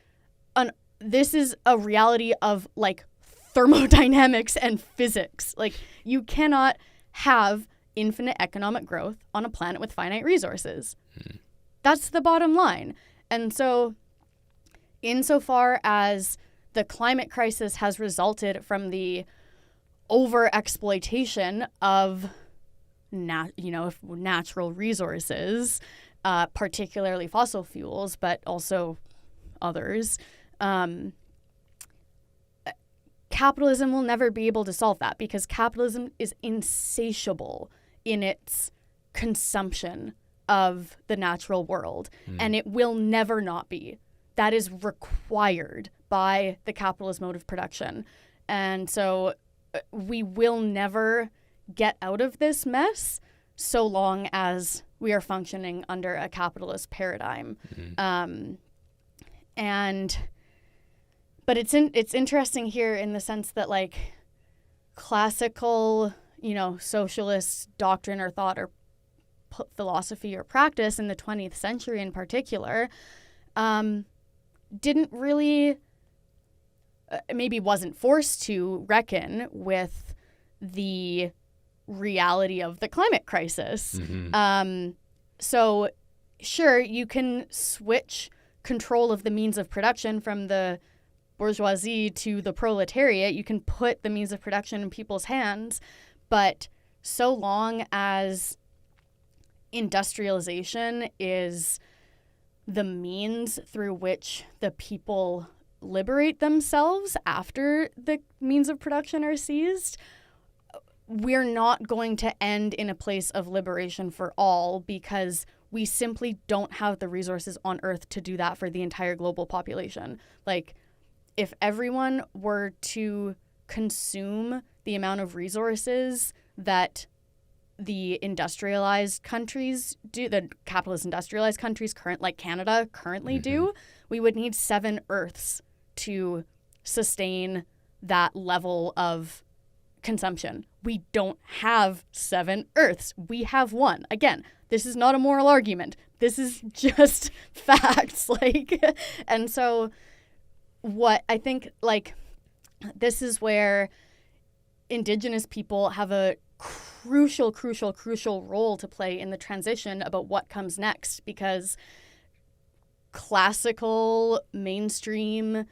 Speaker 2: a reality of like thermodynamics and physics. Like, you cannot have infinite economic growth on a planet with finite resources. That's the bottom line. And so, insofar as the climate crisis has resulted from the over-exploitation of natural resources, particularly fossil fuels, but also others, capitalism will never be able to solve that, because capitalism is insatiable in its consumption of the natural world, and it will never not be. That is required by the capitalist mode of production. And so we will never get out of this mess so long as we are functioning under a capitalist paradigm. But it's interesting here in the sense that, like, classical, socialist doctrine or thought or philosophy or practice in the 20th century in particular didn't really, maybe wasn't forced to reckon with the reality of the climate crisis. So sure, you can switch control of the means of production from the bourgeoisie to the proletariat. You can put the means of production in people's hands, but so long as industrialization is the means through which the people liberate themselves after the means of production are seized, we're not going to end in a place of liberation for all, because we simply don't have the resources on Earth to do that for the entire global population. Like, if everyone were to consume the amount of resources that the industrialized countries do, the capitalist industrialized countries like Canada currently do, we would need 7 Earths to sustain that level of consumption. We don't have 7 Earths. We have 1. Again, this is not a moral argument. This is just facts. And so what I think, this is where Indigenous people have a crucial role to play in the transition about what comes next, because classical mainstream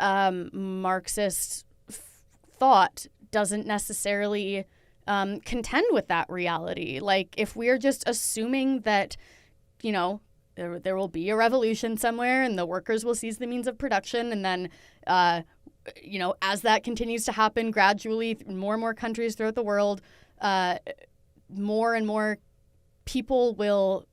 Speaker 2: Marxist thought doesn't necessarily contend with that reality. Like, if we're just assuming that, there will be a revolution somewhere and the workers will seize the means of production, and then, as that continues to happen gradually, more and more countries throughout the world, more and more people will,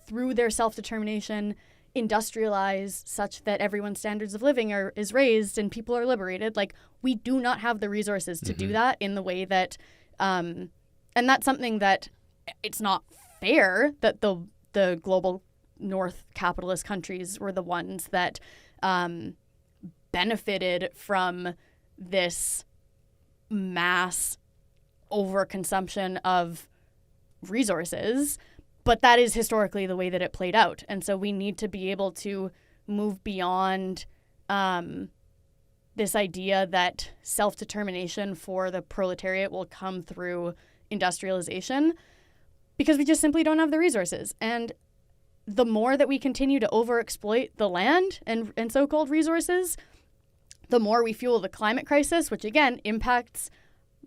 Speaker 2: through their self-determination, industrialize such that everyone's standards of living is raised and people are liberated. Like, we do not have the resources to do that in the way that, and that's something that it's not fair that the global North capitalist countries were the ones that benefited from this mass overconsumption of resources, but that is historically the way that it played out. And so we need to be able to move beyond this idea that self-determination for the proletariat will come through industrialization, because we just simply don't have the resources. And the more that we continue to overexploit the land and so-called resources, the more we fuel the climate crisis, which again impacts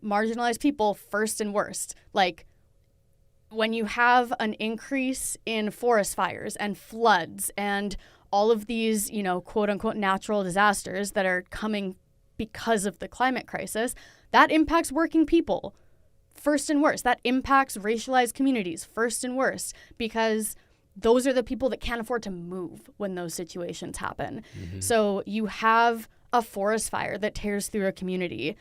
Speaker 2: marginalized people first and worst. Like, when you have an increase in forest fires and floods and all of these, quote unquote natural disasters that are coming because of the climate crisis, that impacts working people first and worst. That impacts racialized communities first and worst, because those are the people that can't afford to move when those situations happen. So you have a forest fire that tears through a community.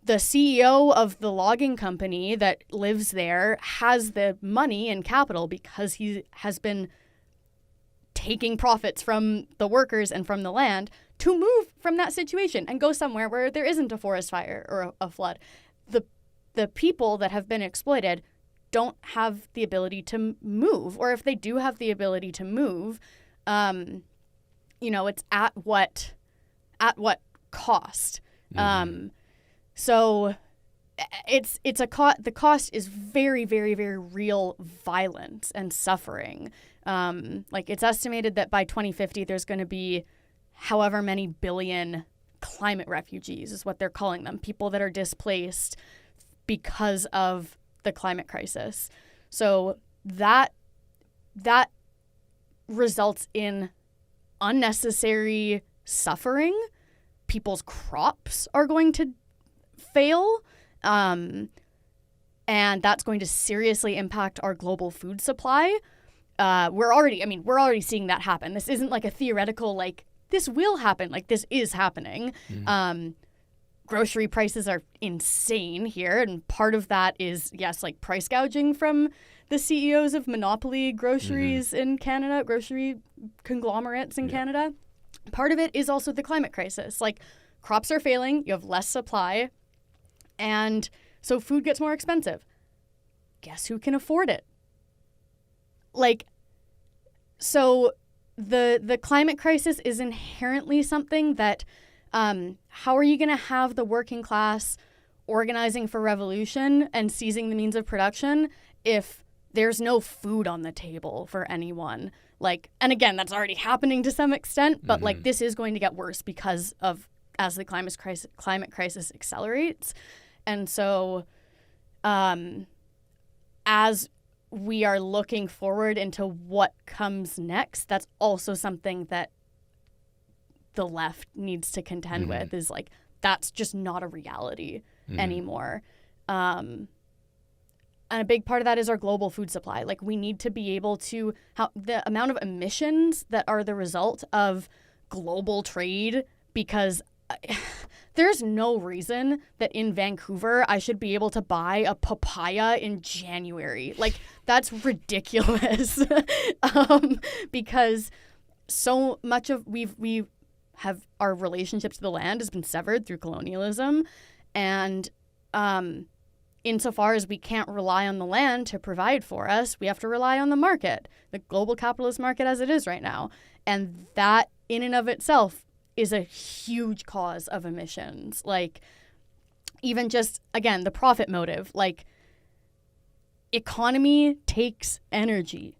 Speaker 2: the CEO of the logging company that lives there has the money and capital because he has been taking profits from the workers and from the land to move from that situation and go somewhere where there isn't a forest fire or a flood. The people that have been exploited don't have the ability to move, or if they do have the ability to move, it's at what cost?
Speaker 1: Mm-hmm.
Speaker 2: So the cost is very, very, very real violence and suffering. It's estimated that by 2050, there's going to be however many billion climate refugees is what they're calling them, people that are displaced because of the climate crisis. So that results in unnecessary suffering. People's crops are going to fail, and that's going to seriously impact our global food supply. We're already seeing that happen. This isn't like a theoretical, like, this will happen. Like, this is happening. Mm. Grocery prices are insane here, and part of that is, yes, like price gouging from the CEOs of monopoly groceries in Canada, grocery conglomerates in Canada. Part of it is also the climate crisis. Like, crops are failing, you have less supply, and so food gets more expensive. Guess who can afford it? Like, so the climate crisis is inherently something that how are you going to have the working class organizing for revolution and seizing the means of production if there's no food on the table for anyone? Like, and again, that's already happening to some extent, but like this is going to get worse because of as the climate crisis accelerates. And so as we are looking forward into what comes next, that's also something that the left needs to contend with, is like, that's just not a reality anymore. And a big part of that is our global food supply. Like, we need to be able to, the amount of emissions that are the result of global trade, because there's no reason that in Vancouver I should be able to buy a papaya in January. Like, that's ridiculous. Because so much of we have our relationship to the land has been severed through colonialism, and insofar as we can't rely on the land to provide for us, we have to rely on the market, the global capitalist market as it is right now. And that in and of itself is a huge cause of emissions. Like, even just, again, the profit motive, like, economy takes energy.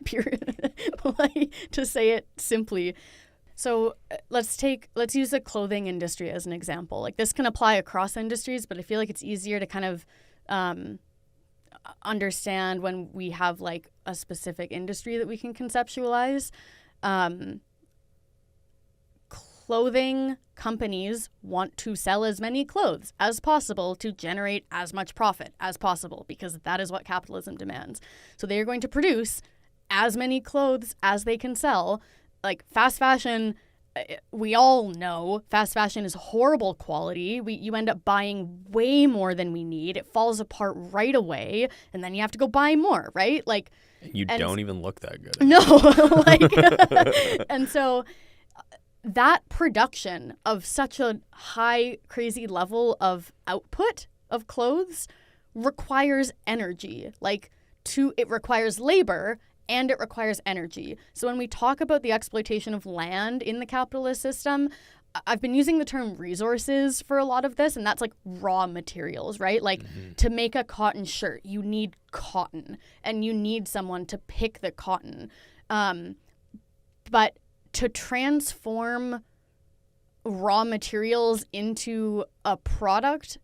Speaker 2: Period. Like, to say it simply. So let's use the clothing industry as an example. Like, this can apply across industries, but I feel like it's easier to kind of understand when we have like a specific industry that we can conceptualize. Clothing companies want to sell as many clothes as possible to generate as much profit as possible, because that is what capitalism demands. So they are going to produce as many clothes as they can sell. Like, fast fashion, we all know fast fashion is horrible quality. You end up buying way more than we need. It falls apart right away, and then you have to go buy more, right? Like,
Speaker 1: don't even look that good.
Speaker 2: No, like, and so that production of such a high, crazy level of output of clothes requires energy. Like, it requires labor and it requires energy. So when we talk about the exploitation of land in the capitalist system, I've been using the term resources for a lot of this, and that's like raw materials, right? Like, to make a cotton shirt, you need cotton, and you need someone to pick the cotton. But to transform raw materials into a product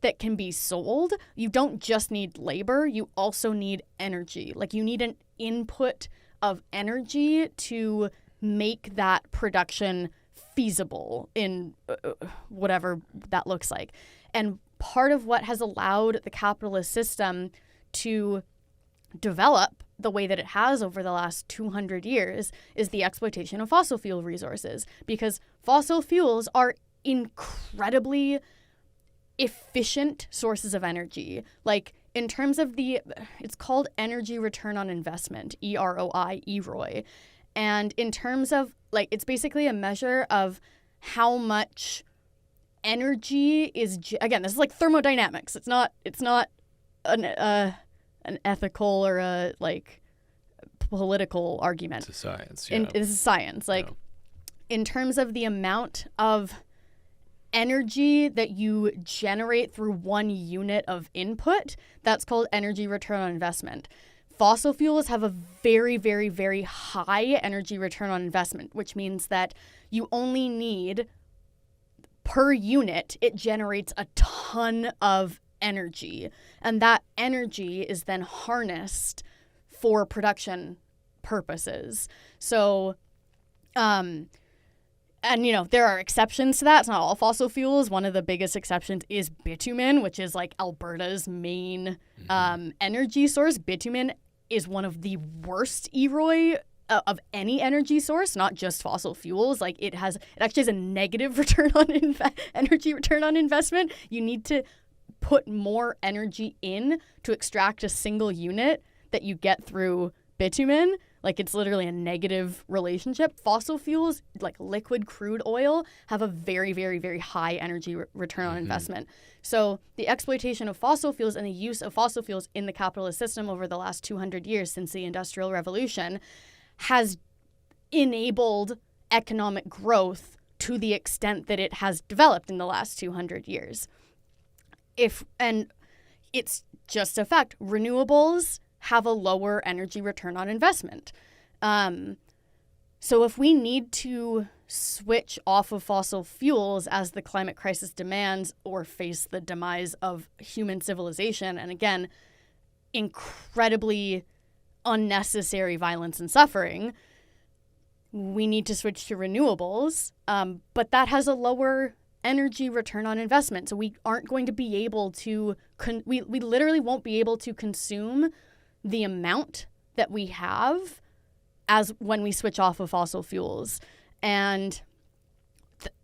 Speaker 2: that can be sold, you don't just need labor, you also need energy. Like, you need an input of energy to make that production feasible in whatever that looks like. And part of what has allowed the capitalist system to develop the way that it has over the last 200 years is the exploitation of fossil fuel resources, because fossil fuels are incredibly efficient sources of energy. Like in terms of it's called energy return on investment, EROI, EROI. And in terms of like, it's basically a measure of how much energy is, again, this is like thermodynamics. It's not an ethical or a like political argument.
Speaker 1: It's a science. Yeah.
Speaker 2: This is science. Like in terms of the amount of energy that you generate through 1 unit of input, that's called energy return on investment. Fossil fuels have a very, very, very high energy return on investment, which means that you only need, per unit, it generates a ton of energy. And that energy is then harnessed for production purposes. So, and, you know, there are exceptions to that. It's not all fossil fuels. One of the biggest exceptions is bitumen, which is like Alberta's main energy source. Bitumen is one of the worst EROI of any energy source, not just fossil fuels. Like it actually has a negative return on energy return on investment. You need to put more energy in to extract a single unit that you get through bitumen. Like it's literally a negative relationship. Fossil fuels, like liquid crude oil, have a very, very, very high energy return on investment. So the exploitation of fossil fuels and the use of fossil fuels in the capitalist system over the last 200 years since the Industrial Revolution has enabled economic growth to the extent that it has developed in the last 200 years. And it's just a fact. Renewables have a lower energy return on investment. So if we need to switch off of fossil fuels as the climate crisis demands or face the demise of human civilization, and again, incredibly unnecessary violence and suffering, we need to switch to renewables. But that has a lower energy return on investment. So we aren't going to be able to, we literally won't be able to consume the amount that we have as when we switch off of fossil fuels. And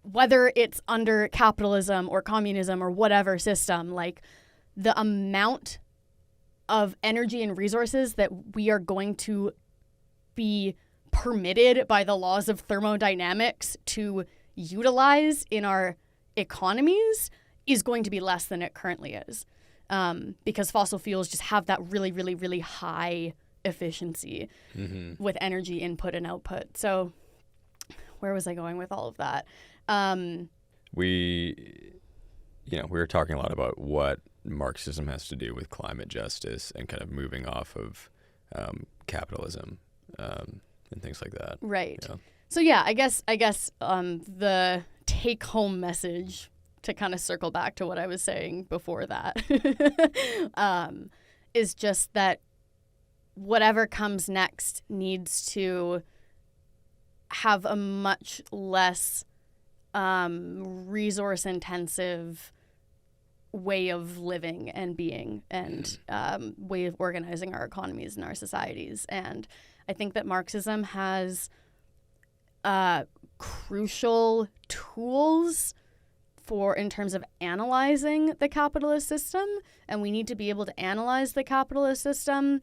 Speaker 2: whether it's under capitalism or communism or whatever system, like the amount of energy and resources that we are going to be permitted by the laws of thermodynamics to utilize in our economies is going to be less than it currently is. Because fossil fuels just have that really, really, really high efficiency with energy input and output. So where was I going with all of that?
Speaker 1: We were talking a lot about what Marxism has to do with climate justice and kind of moving off of capitalism and things like that.
Speaker 2: Right.
Speaker 1: Yeah.
Speaker 2: So yeah, I guess the take-home message, to kind of circle back to what I was saying before that, is just that whatever comes next needs to have a much less resource-intensive way of living and being and way of organizing our economies and our societies. And I think that Marxism has crucial tools in terms of analyzing the capitalist system, and we need to be able to analyze the capitalist system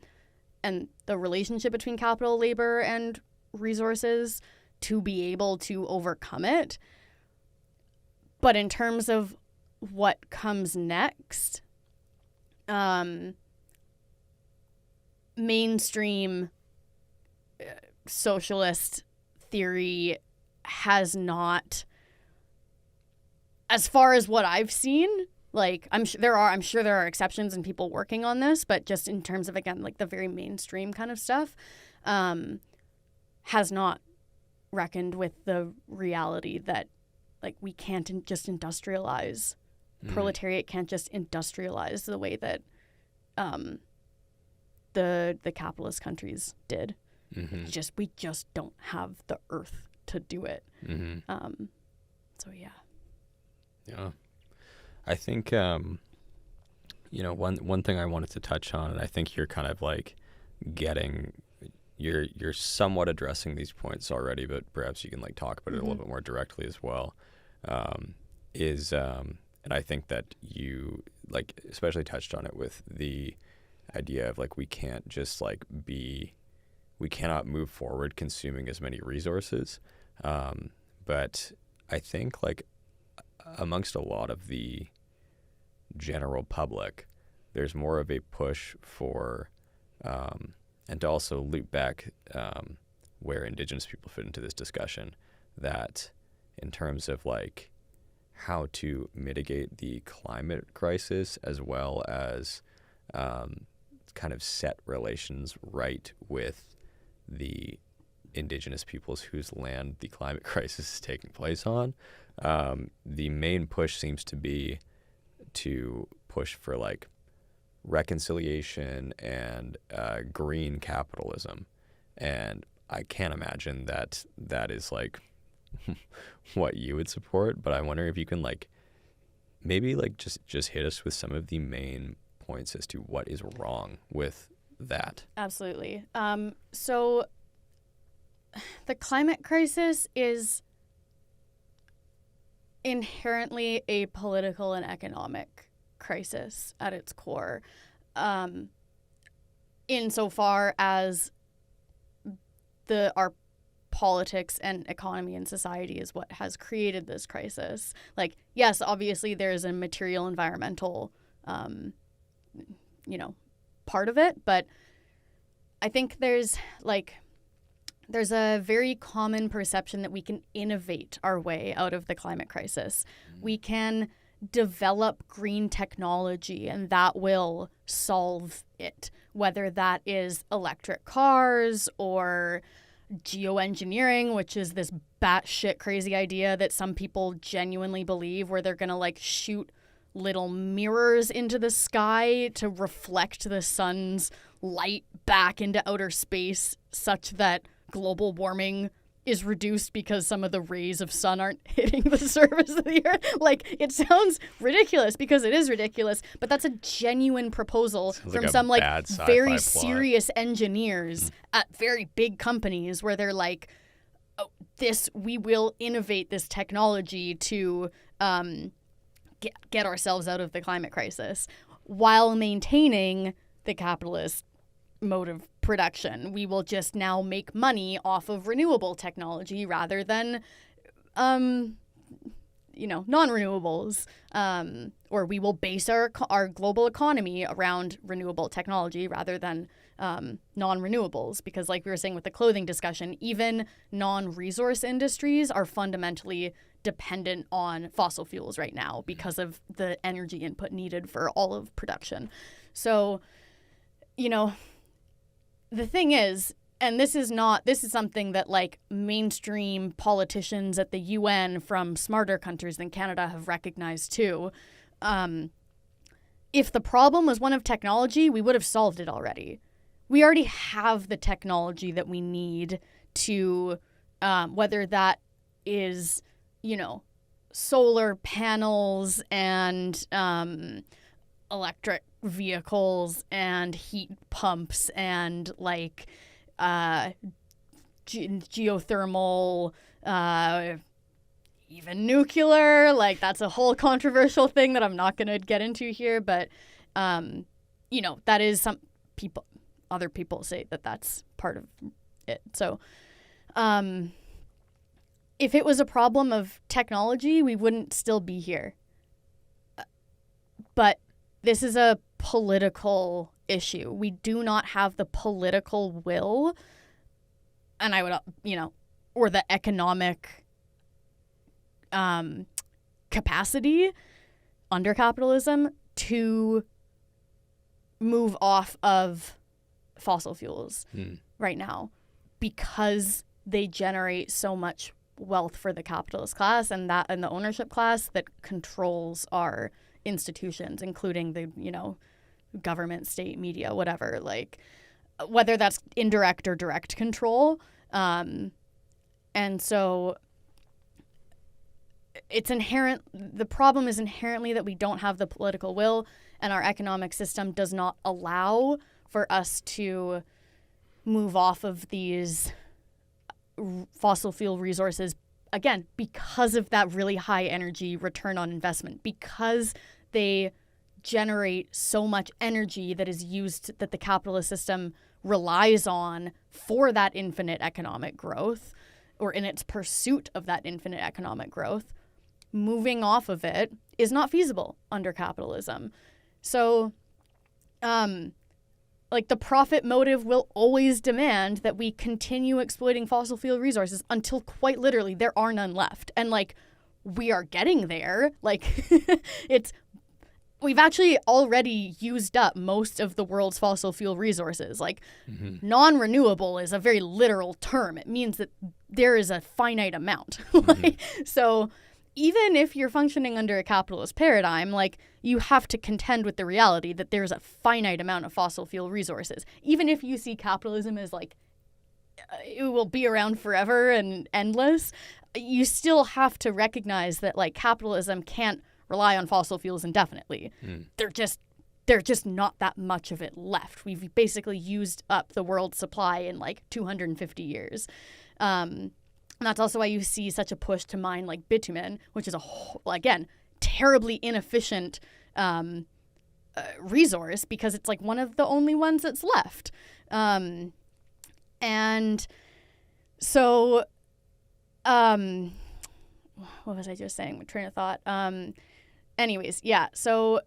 Speaker 2: and the relationship between capital, labor, and resources to be able to overcome it. But in terms of what comes next, mainstream socialist theory has not, as far as what I've seen, like I'm sure there are exceptions and people working on this, but just in terms of, again, like the very mainstream kind of stuff, has not reckoned with the reality that like we can't just industrialize. Proletariat can't just industrialize the way that the capitalist countries did. We just don't have the earth to do it. So yeah.
Speaker 1: Yeah. I think, one thing I wanted to touch on, and I think you're kind of like you're somewhat addressing these points already, but perhaps you can like talk about it a little bit more directly as well, is And I think that you like especially touched on it with the idea of like we cannot move forward consuming as many resources. But I think like amongst a lot of the general public, there's more of a push for, and to also loop back where Indigenous people fit into this discussion, that in terms of like how to mitigate the climate crisis as well as kind of set relations right with the Indigenous peoples whose land the climate crisis is taking place on. The main push seems to be to push for like reconciliation and green capitalism. And I can't imagine that that is like what you would support, but I wonder if you can like maybe like just hit us with some of the main points as to what is wrong with that.
Speaker 2: Absolutely. So the climate crisis is inherently a political and economic crisis at its core, insofar as our politics and economy and society is what has created this crisis. Like, yes, obviously there's a material environmental, part of it, but I think there's a very common perception that we can innovate our way out of the climate crisis. We can develop green technology and that will solve it, whether that is electric cars or geoengineering, which is this batshit crazy idea that some people genuinely believe, where they're going to like shoot little mirrors into the sky to reflect the sun's light back into outer space such that global warming is reduced because some of the rays of sun aren't hitting the surface of the earth. Like, it sounds ridiculous because it is ridiculous, but that's a genuine proposal from some like very serious engineers at very big companies where they're like, oh, we will innovate this technology to get ourselves out of the climate crisis while maintaining the capitalist mode of production. We will just now make money off of renewable technology rather than, non-renewables. Or we will base our global economy around renewable technology rather than non-renewables. Because like we were saying with the clothing discussion, even non-resource industries are fundamentally dependent on fossil fuels right now because of the energy input needed for all of production. So, the thing is, and this is something that like mainstream politicians at the UN from smarter countries than Canada have recognized too. If the problem was one of technology, we would have solved it already. We already have the technology that we need to, whether that is, solar panels and electric vehicles and heat pumps and like geothermal, even nuclear. Like, that's a whole controversial thing that I'm not going to get into here, but that is other people say that that's part of it. So if it was a problem of technology, we wouldn't still be here. But this is a political issue. We do not have the political will, and I would, or the economic capacity under capitalism to move off of fossil fuels right now, because they generate so much wealth for the capitalist class and the ownership class that controls our institutions, including the government, state, media, whatever, like whether that's indirect or direct control. And so the problem is inherently that we don't have the political will, and our economic system does not allow for us to move off of these fossil fuel resources again, because of that really high energy return on investment, because they generate so much energy that is used, that the capitalist system relies on for that infinite economic growth, or in its pursuit of that infinite economic growth, moving off of it is not feasible under capitalism. So, like, the profit motive will always demand that we continue exploiting fossil fuel resources until quite literally there are none left. And, like, we are getting there. Like, we've actually already used up most of the world's fossil fuel resources. Like, non-renewable is a very literal term. It means that there is a finite amount. Like, so even if you're functioning under a capitalist paradigm, like, you have to contend with the reality that there's a finite amount of fossil fuel resources. Even if you see capitalism as, like, it will be around forever and endless, you still have to recognize that, like, capitalism can't rely on fossil fuels indefinitely. There's just not that much of it left. We've basically used up the world's supply in, like, 250 years. And that's also why you see such a push to mine, like, bitumen, which is, again, terribly inefficient resource, because it's, like, one of the only ones that's left. And so, what was I just saying? My train of thought. Anyways, yeah. So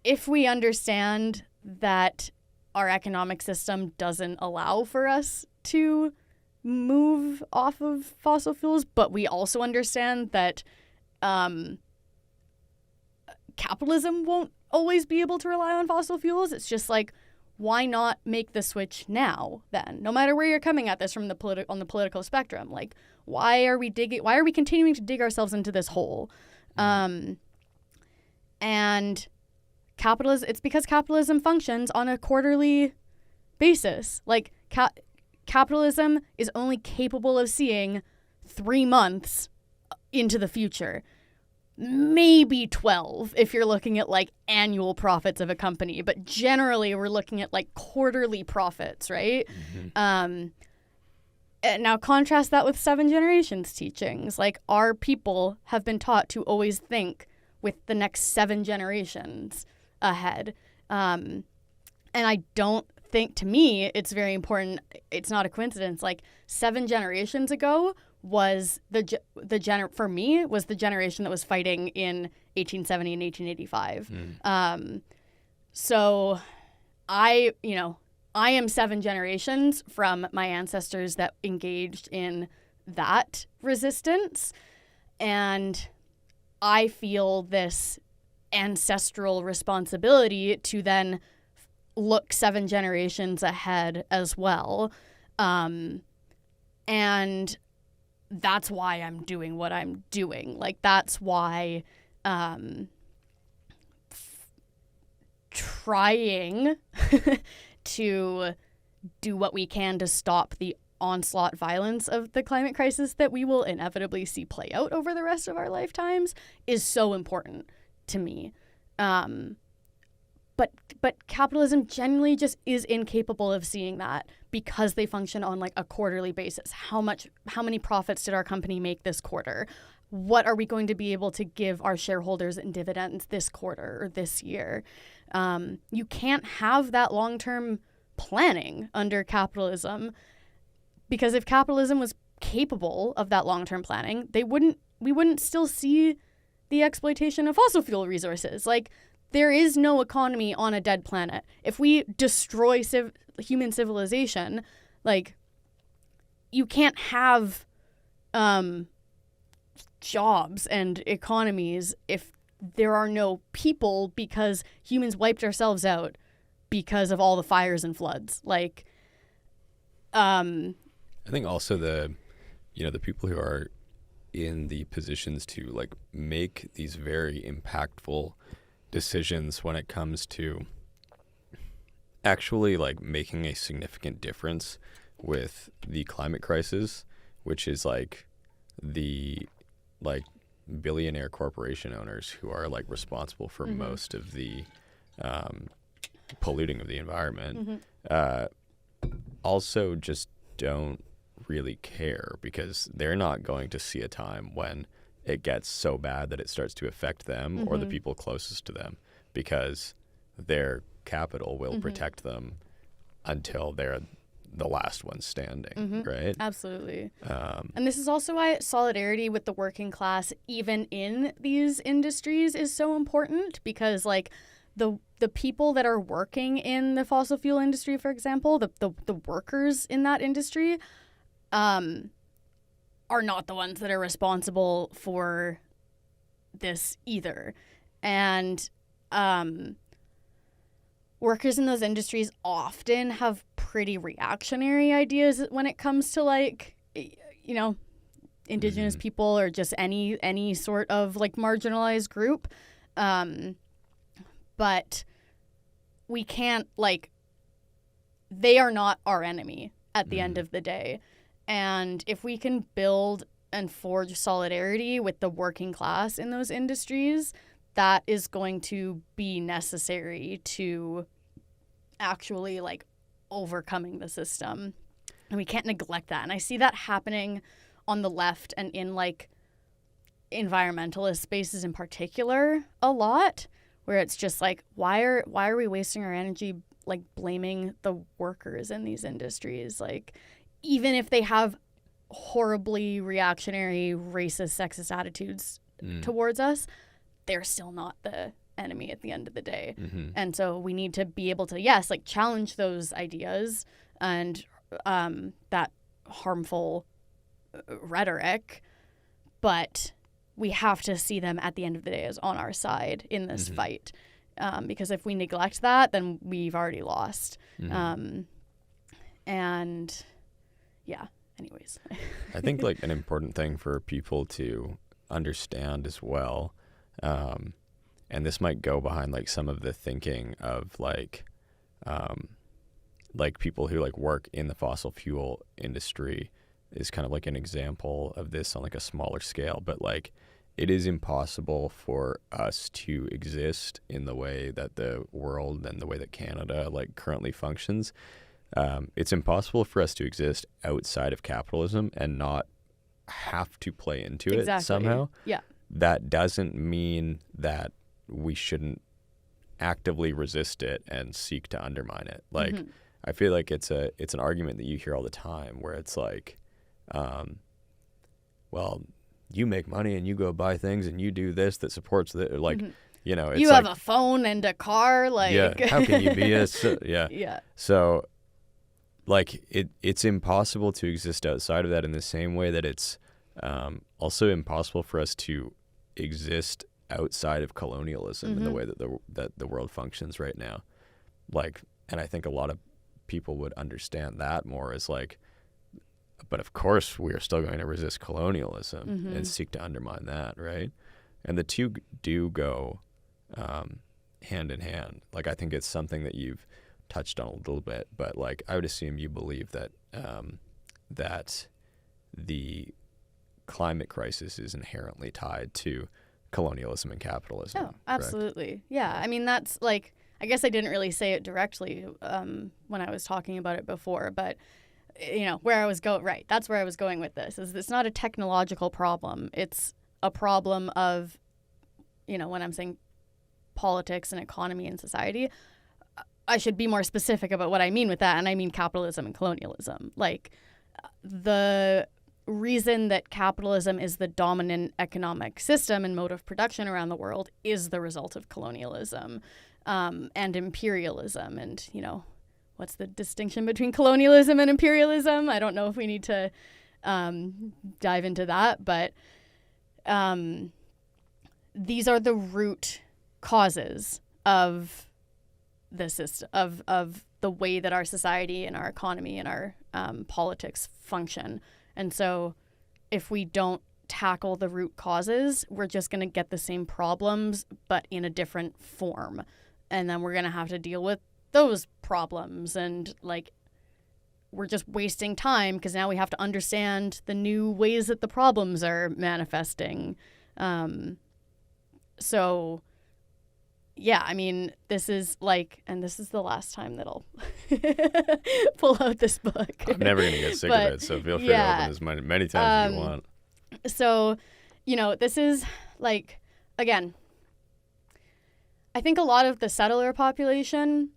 Speaker 2: if we understand that our economic system doesn't allow for us to move off of fossil fuels, but we also understand that capitalism won't always be able to rely on fossil fuels, it's just like, why not make the switch now then? No matter where you're coming at this from on the political spectrum, like, why are we continuing to dig ourselves into this hole? And it's because capitalism functions on a quarterly basis. Like, capitalism is only capable of seeing 3 months into the future. Maybe 12 if you're looking at, like, annual profits of a company, but generally we're looking at, like, quarterly profits, right? And now contrast that with 7 Generations teachings. Like, our people have been taught to always think with the next 7 generations ahead. And I don't think, to me, it's very important. It's not a coincidence. Like, 7 generations ago was the generation that was fighting in 1870 and 1885. So I am 7 generations from my ancestors that engaged in that resistance, and I feel this ancestral responsibility to then look 7 generations ahead as well. And that's why I'm doing what I'm doing. Like, that's why trying to do what we can to stop the onslaught violence of the climate crisis that we will inevitably see play out over the rest of our lifetimes is so important to me. But capitalism generally just is incapable of seeing that, because they function on, like, a quarterly basis. How many profits did our company make this quarter? What are we going to be able to give our shareholders in dividends this quarter or this year? You can't have that long-term planning under capitalism, because if capitalism was capable of that long-term planning, we wouldn't still see the exploitation of fossil fuel resources. Like, there is no economy on a dead planet. If we destroy human civilization, like, you can't have jobs and economies if there are no people, because humans wiped ourselves out because of all the fires and floods. Like,
Speaker 1: I think also the people who are in the positions to, like, make these very impactful decisions when it comes to actually, like, making a significant difference with the climate crisis, which is, like, the, like, billionaire corporation owners who are, like, responsible for most of the polluting of the environment, also just don't really care, because they're not going to see a time when it gets so bad that it starts to affect them or the people closest to them, because their capital will protect them until they're the last one standing, right?
Speaker 2: Absolutely. And this is also why solidarity with the working class, even in these industries, is so important, because like the people that are working in the fossil fuel industry, for example, the workers in that industry are not the ones that are responsible for this either. And workers in those industries often have pretty reactionary ideas when it comes to, like, you know, Indigenous people or just any sort of like marginalized group. But we can't, like, they are not our enemy at the end of the day. And if we can build and forge solidarity with the working class in those industries, that is going to be necessary to actually, like, overcoming the system. And we can't neglect that. And I see that happening on the left and in, like, environmentalist spaces in particular a lot, where it's just like, why are we wasting our energy, like, blaming the workers in these industries? Like, even if they have horribly reactionary, racist, sexist attitudes towards us, they're still not the enemy at the end of the day. And so we need to be able to, yes, like, challenge those ideas and that harmful rhetoric, but we have to see them at the end of the day as on our side in this fight. Because if we neglect that, then we've already lost. And yeah, anyways.
Speaker 1: I think, like, an important thing for people to understand as well, and this might go behind, like, some of the thinking of, like people who, like, work in the fossil fuel industry is kind of like an example of this on, like, a smaller scale. But, like, it is impossible for us to exist in the way that the world and the way that Canada, like, currently functions. It's impossible for us to exist outside of capitalism and not have to play into it somehow.
Speaker 2: Yeah.
Speaker 1: That doesn't mean that we shouldn't actively resist it and seek to undermine it. Like, I feel like it's an argument that you hear all the time where it's like, well, you make money and you go buy things and you do this that supports the, like, you know, it's
Speaker 2: you
Speaker 1: like,
Speaker 2: have a phone and a car, like,
Speaker 1: yeah, how can you be
Speaker 2: yeah.
Speaker 1: So, like, it's impossible to exist outside of that, in the same way that it's also impossible for us to exist outside of colonialism in the way that the world functions right now. Like, and I think a lot of people would understand that more as, like, but of course we are still going to resist colonialism and seek to undermine that, right? And the two do go hand in hand. Like, I think it's something that you've touched on a little bit, but, like, I would assume you believe that that the climate crisis is inherently tied to colonialism and capitalism.
Speaker 2: Oh, absolutely. Correct? Yeah. I mean, that's, like, I guess I didn't really say it directly when I was talking about it before, but, you know, where I was that's where I was going with this, is it's not a technological problem. It's a problem of, you know, when I'm saying politics and economy and society, I should be more specific about what I mean with that, and I mean capitalism and colonialism. Like, the reason that capitalism is the dominant economic system and mode of production around the world is the result of colonialism and imperialism. And, you know, what's the distinction between colonialism and imperialism? I don't know if we need to dive into that, but these are the root causes of the system, of the way that our society and our economy and our politics function. And so if we don't tackle the root causes, we're just going to get the same problems, but in a different form. And then we're going to have to deal with those problems. And, like, we're just wasting time because now we have to understand the new ways that the problems are manifesting. So yeah, I mean, this is like, and this is the last time that I'll pull out this book.
Speaker 1: I'm never going to get sick of it, so feel free to open this many times as you want.
Speaker 2: So, this is like, again, I think a lot of the settler population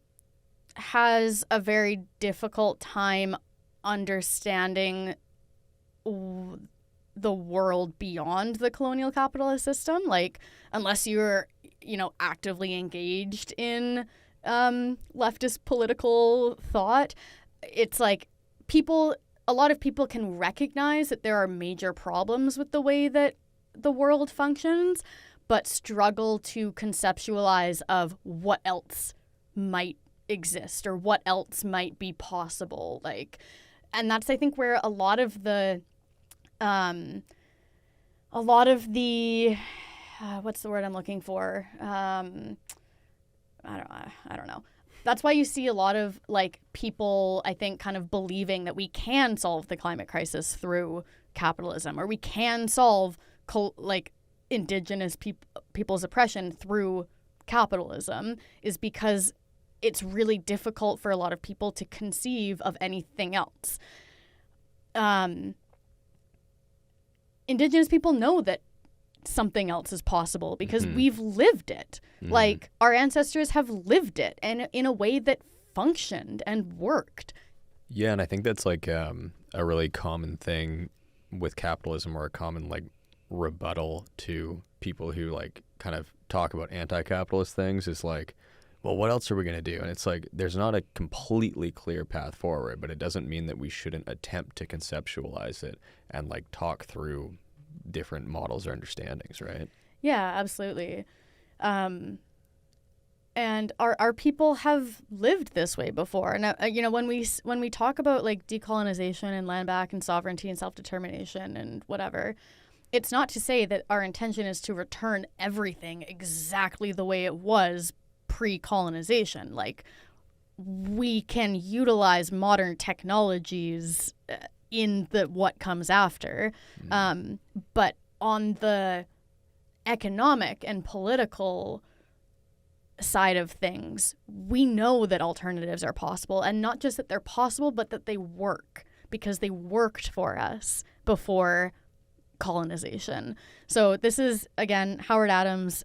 Speaker 2: has a very difficult time understanding the world beyond the colonial capitalist system. Like, unless you're, actively engaged in leftist political thought, it's like a lot of people can recognize that there are major problems with the way that the world functions, but struggle to conceptualize of what else might exist or what else might be possible. Like, and that's, I think, where a lot of the what's the word I'm looking for? I don't know. That's why you see a lot of like people, I think, kind of believing that we can solve the climate crisis through capitalism, or we can solve Indigenous people's oppression through capitalism, is because it's really difficult for a lot of people to conceive of anything else. Indigenous people know that something else is possible because we've lived it. Mm-hmm. Like, our ancestors have lived it, and in a way that functioned and worked.
Speaker 1: Yeah, and I think that's like a really common thing with capitalism, or a common like rebuttal to people who like kind of talk about anti-capitalist things, is like, well, what else are we going to do? And it's like, there's not a completely clear path forward, but it doesn't mean that we shouldn't attempt to conceptualize it and like talk through different models or understandings, right?
Speaker 2: Yeah, absolutely. And our people have lived this way before. And when we talk about like decolonization and land back and sovereignty and self-determination and whatever, it's not to say that our intention is to return everything exactly the way it was pre-colonization. Like, we can utilize modern technologies in what comes after. But on the economic and political side of things, we know that alternatives are possible, and not just that they're possible, but that they work, because they worked for us before colonization. So this is, again, Howard Adams.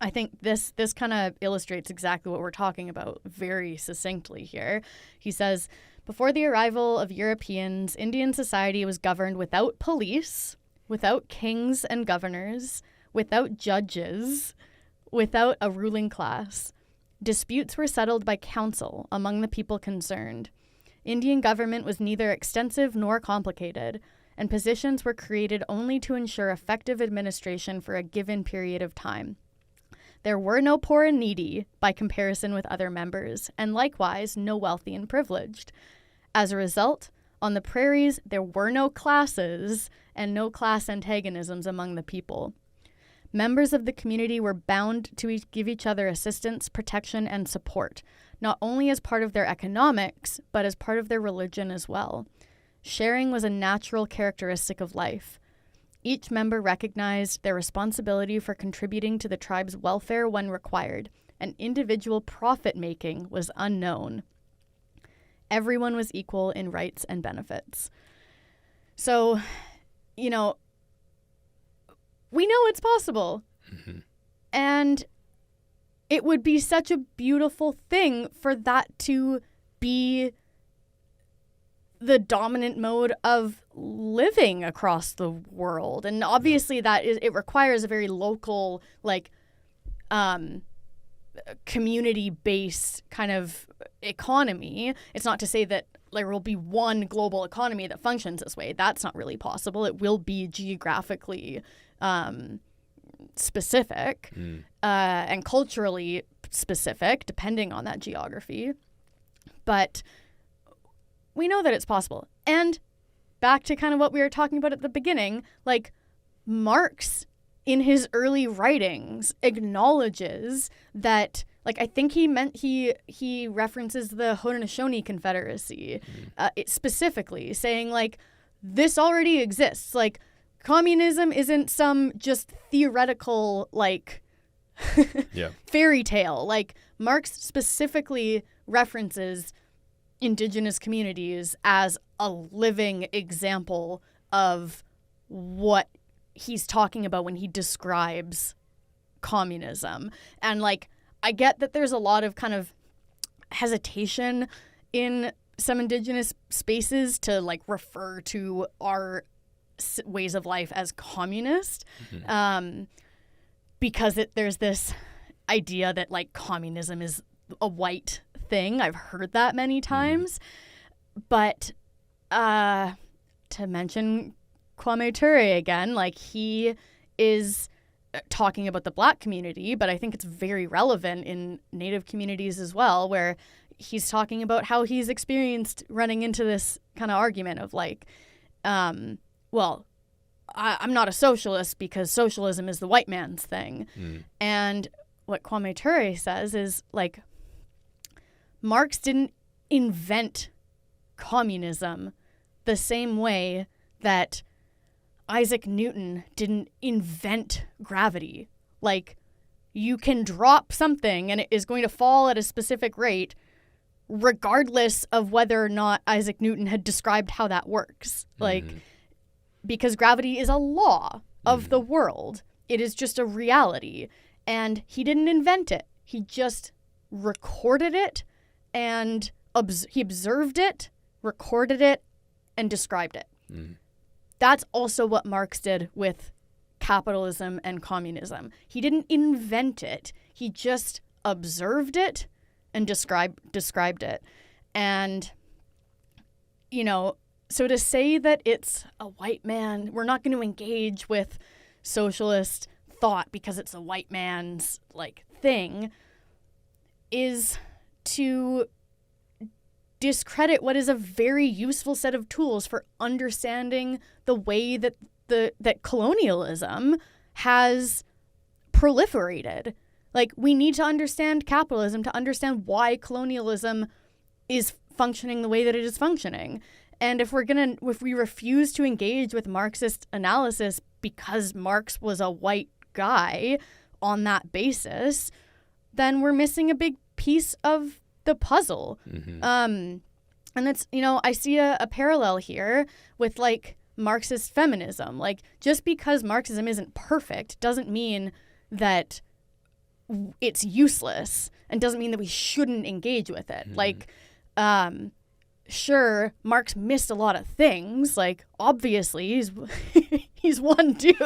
Speaker 2: I think this kind of illustrates exactly what we're talking about very succinctly here. He says, before the arrival of Europeans, Indian society was governed without police, without kings and governors, without judges, without a ruling class. Disputes were settled by council among the people concerned. Indian government was neither extensive nor complicated, and positions were created only to ensure effective administration for a given period of time. There were no poor and needy by comparison with other members, and likewise no wealthy and privileged. As a result, on the prairies there were no classes and no class antagonisms among the people. Members of the community were bound to give each other assistance, protection, and support, not only as part of their economics, but as part of their religion as well. Sharing was a natural characteristic of life. Each member recognized their responsibility for contributing to the tribe's welfare when required, and individual profit-making was unknown. Everyone was equal in rights and benefits. So, we know it's possible. Mm-hmm. And it would be such a beautiful thing for that to be the dominant mode of living across the world. And obviously it requires a very local, community-based kind of economy. It's not to say that there will be one global economy that functions this way. That's not really possible. It will be geographically specific and culturally specific, depending on that geography. But we know that it's possible. And back to kind of what we were talking about at the beginning, like, Marx in his early writings acknowledges that, like, I think he references the Haudenosaunee Confederacy specifically, saying, like, this already exists. Like, communism isn't some just theoretical, like, fairy tale. Like, Marx specifically references Indigenous communities as a living example of what he's talking about when he describes communism. And, like, I get that there's a lot of kind of hesitation in some Indigenous spaces to, like, refer to our ways of life as communist, because there's this idea that, like, communism is a white thing. I've heard that many times. But to mention Kwame Ture again, like, he is talking about the Black community, but I think it's very relevant in Native communities as well, where he's talking about how he's experienced running into this kind of argument of, like, well, I'm not a socialist because socialism is the white man's thing. And what Kwame Ture says is, like, Marx didn't invent communism the same way that Isaac Newton didn't invent gravity. Like, you can drop something and it is going to fall at a specific rate regardless of whether or not Isaac Newton had described how that works. Like, because gravity is a law of the world. It is just a reality. And he didn't invent it. He just recorded it, and he observed it, recorded it, and described it. That's also what Marx did with capitalism and communism. He didn't invent it. He just observed it and described it. And, you know, so to say that it's a white man, we're not going to engage with socialist thought because it's a white man's, like, thing, is to discredit what is a very useful set of tools for understanding the way that that colonialism has proliferated. Like, we need to understand capitalism to understand why colonialism is functioning the way that it is functioning. And if we refuse to engage with Marxist analysis because Marx was a white guy on that basis, then we're missing a big piece of the puzzle. And that's, you know, I see a parallel here with, like, Marxist feminism. Like, just because Marxism isn't perfect doesn't mean that it's useless, and doesn't mean that we shouldn't engage with it. Like, sure, Marx missed a lot of things. Like, obviously, he's one dude.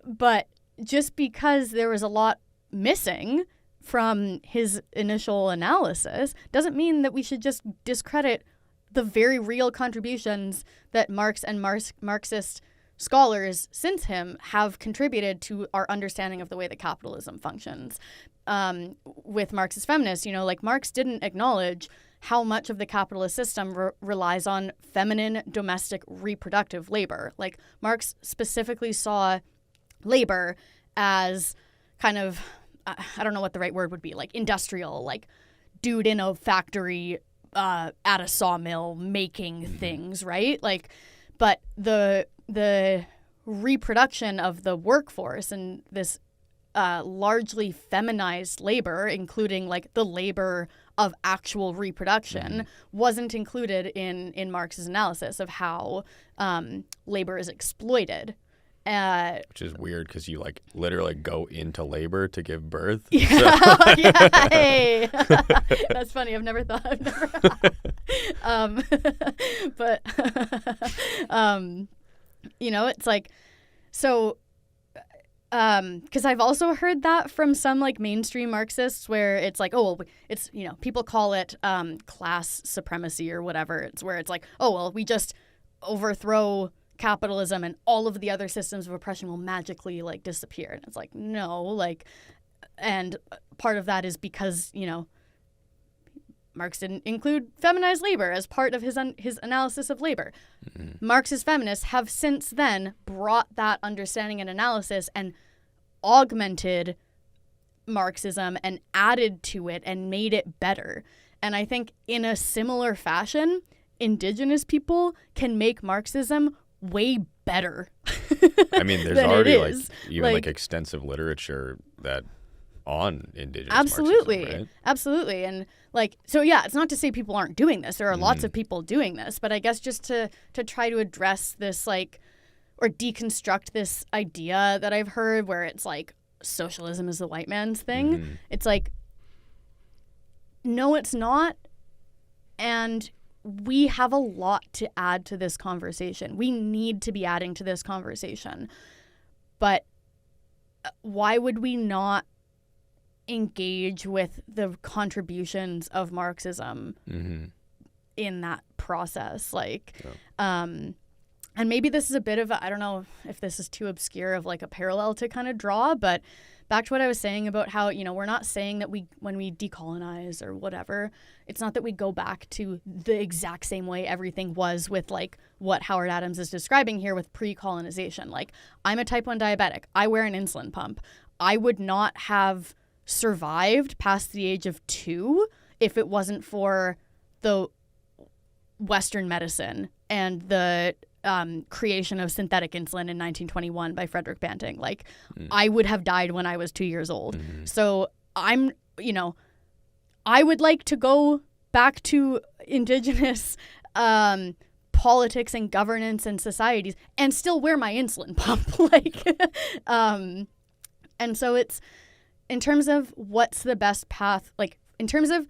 Speaker 2: But just because there was a lot missing from his initial analysis doesn't mean that we should just discredit the very real contributions that Marx and Marxist scholars since him have contributed to our understanding of the way that capitalism functions. With Marxist feminists, you know, like, Marx didn't acknowledge how much of the capitalist system relies on feminine domestic reproductive labor. Like, Marx specifically saw labor as kind of, I don't know what the right word would be, like, industrial, like, dude in a factory at a sawmill making things, right? Like, but the reproduction of the workforce and this largely feminized labor, including, like, the labor of actual reproduction, wasn't included in Marx's analysis of how labor is exploited.
Speaker 1: Which is weird because you, like, literally go into labor to give birth.
Speaker 2: Yeah, yeah. Hey. That's funny. I've never but you know, it's like, so because I've also heard that from some, like, mainstream Marxists, where it's like, oh, well, it's, you know, people call it class supremacy or whatever. It's where it's like, oh, well, we just overthrow capitalism and all of the other systems of oppression will magically, like, disappear. And it's like, no, like, and part of that is because, you know, Marx didn't include feminized labor as part of his analysis of labor. Marxist feminists have since then brought that understanding and analysis and augmented Marxism and added to it and made it better. And I think in a similar fashion, Indigenous people can make Marxism way better.
Speaker 1: I mean, there's
Speaker 2: than
Speaker 1: already
Speaker 2: it
Speaker 1: like
Speaker 2: is.
Speaker 1: even like extensive literature that on Indigenous Marxism, right?
Speaker 2: Absolutely. And like, so yeah, it's not to say people aren't doing this. There are lots of people doing this, but I guess just to try to address this, like, or deconstruct this idea that I've heard where it's like socialism is the white man's thing. It's like, no, it's not. And we have a lot to add to this conversation. We need to be adding to this conversation. But why would we not engage with the contributions of Marxism in that process? Like, and maybe this is a bit of I don't know if this is too obscure of like a parallel to kind of draw, but back to what I was saying about how, we're not saying that when we decolonize or whatever, it's not that we go back to the exact same way everything was with like what Howard Adams is describing here with pre-colonization. Like, I'm a type 1 diabetic. I wear an insulin pump. I would not have survived past the age of 2 if it wasn't for the Western medicine and the creation of synthetic insulin in 1921 by Frederick Banting. Like, I would have died when I was 2 years old. So I would like to go back to Indigenous politics and governance and societies and still wear my insulin pump. Like, and so it's, in terms of what's the best path, like in terms of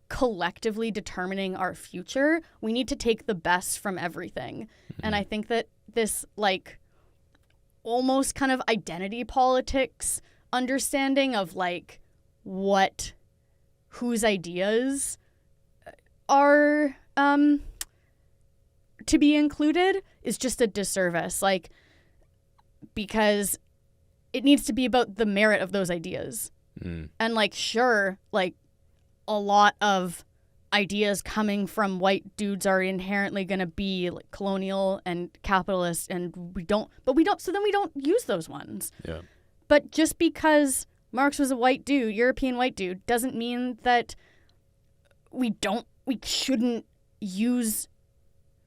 Speaker 2: collectively determining our future, we need to take the best from everything. And I think that this like almost kind of identity politics understanding of like whose ideas are to be included is just a disservice. Like, because it needs to be about the merit of those ideas. And like, sure, like a lot of ideas coming from white dudes are inherently going to be like colonial and capitalist, and so then we don't use those ones.
Speaker 1: Yeah.
Speaker 2: But just because Marx was a white dude, European white dude, doesn't mean that we shouldn't use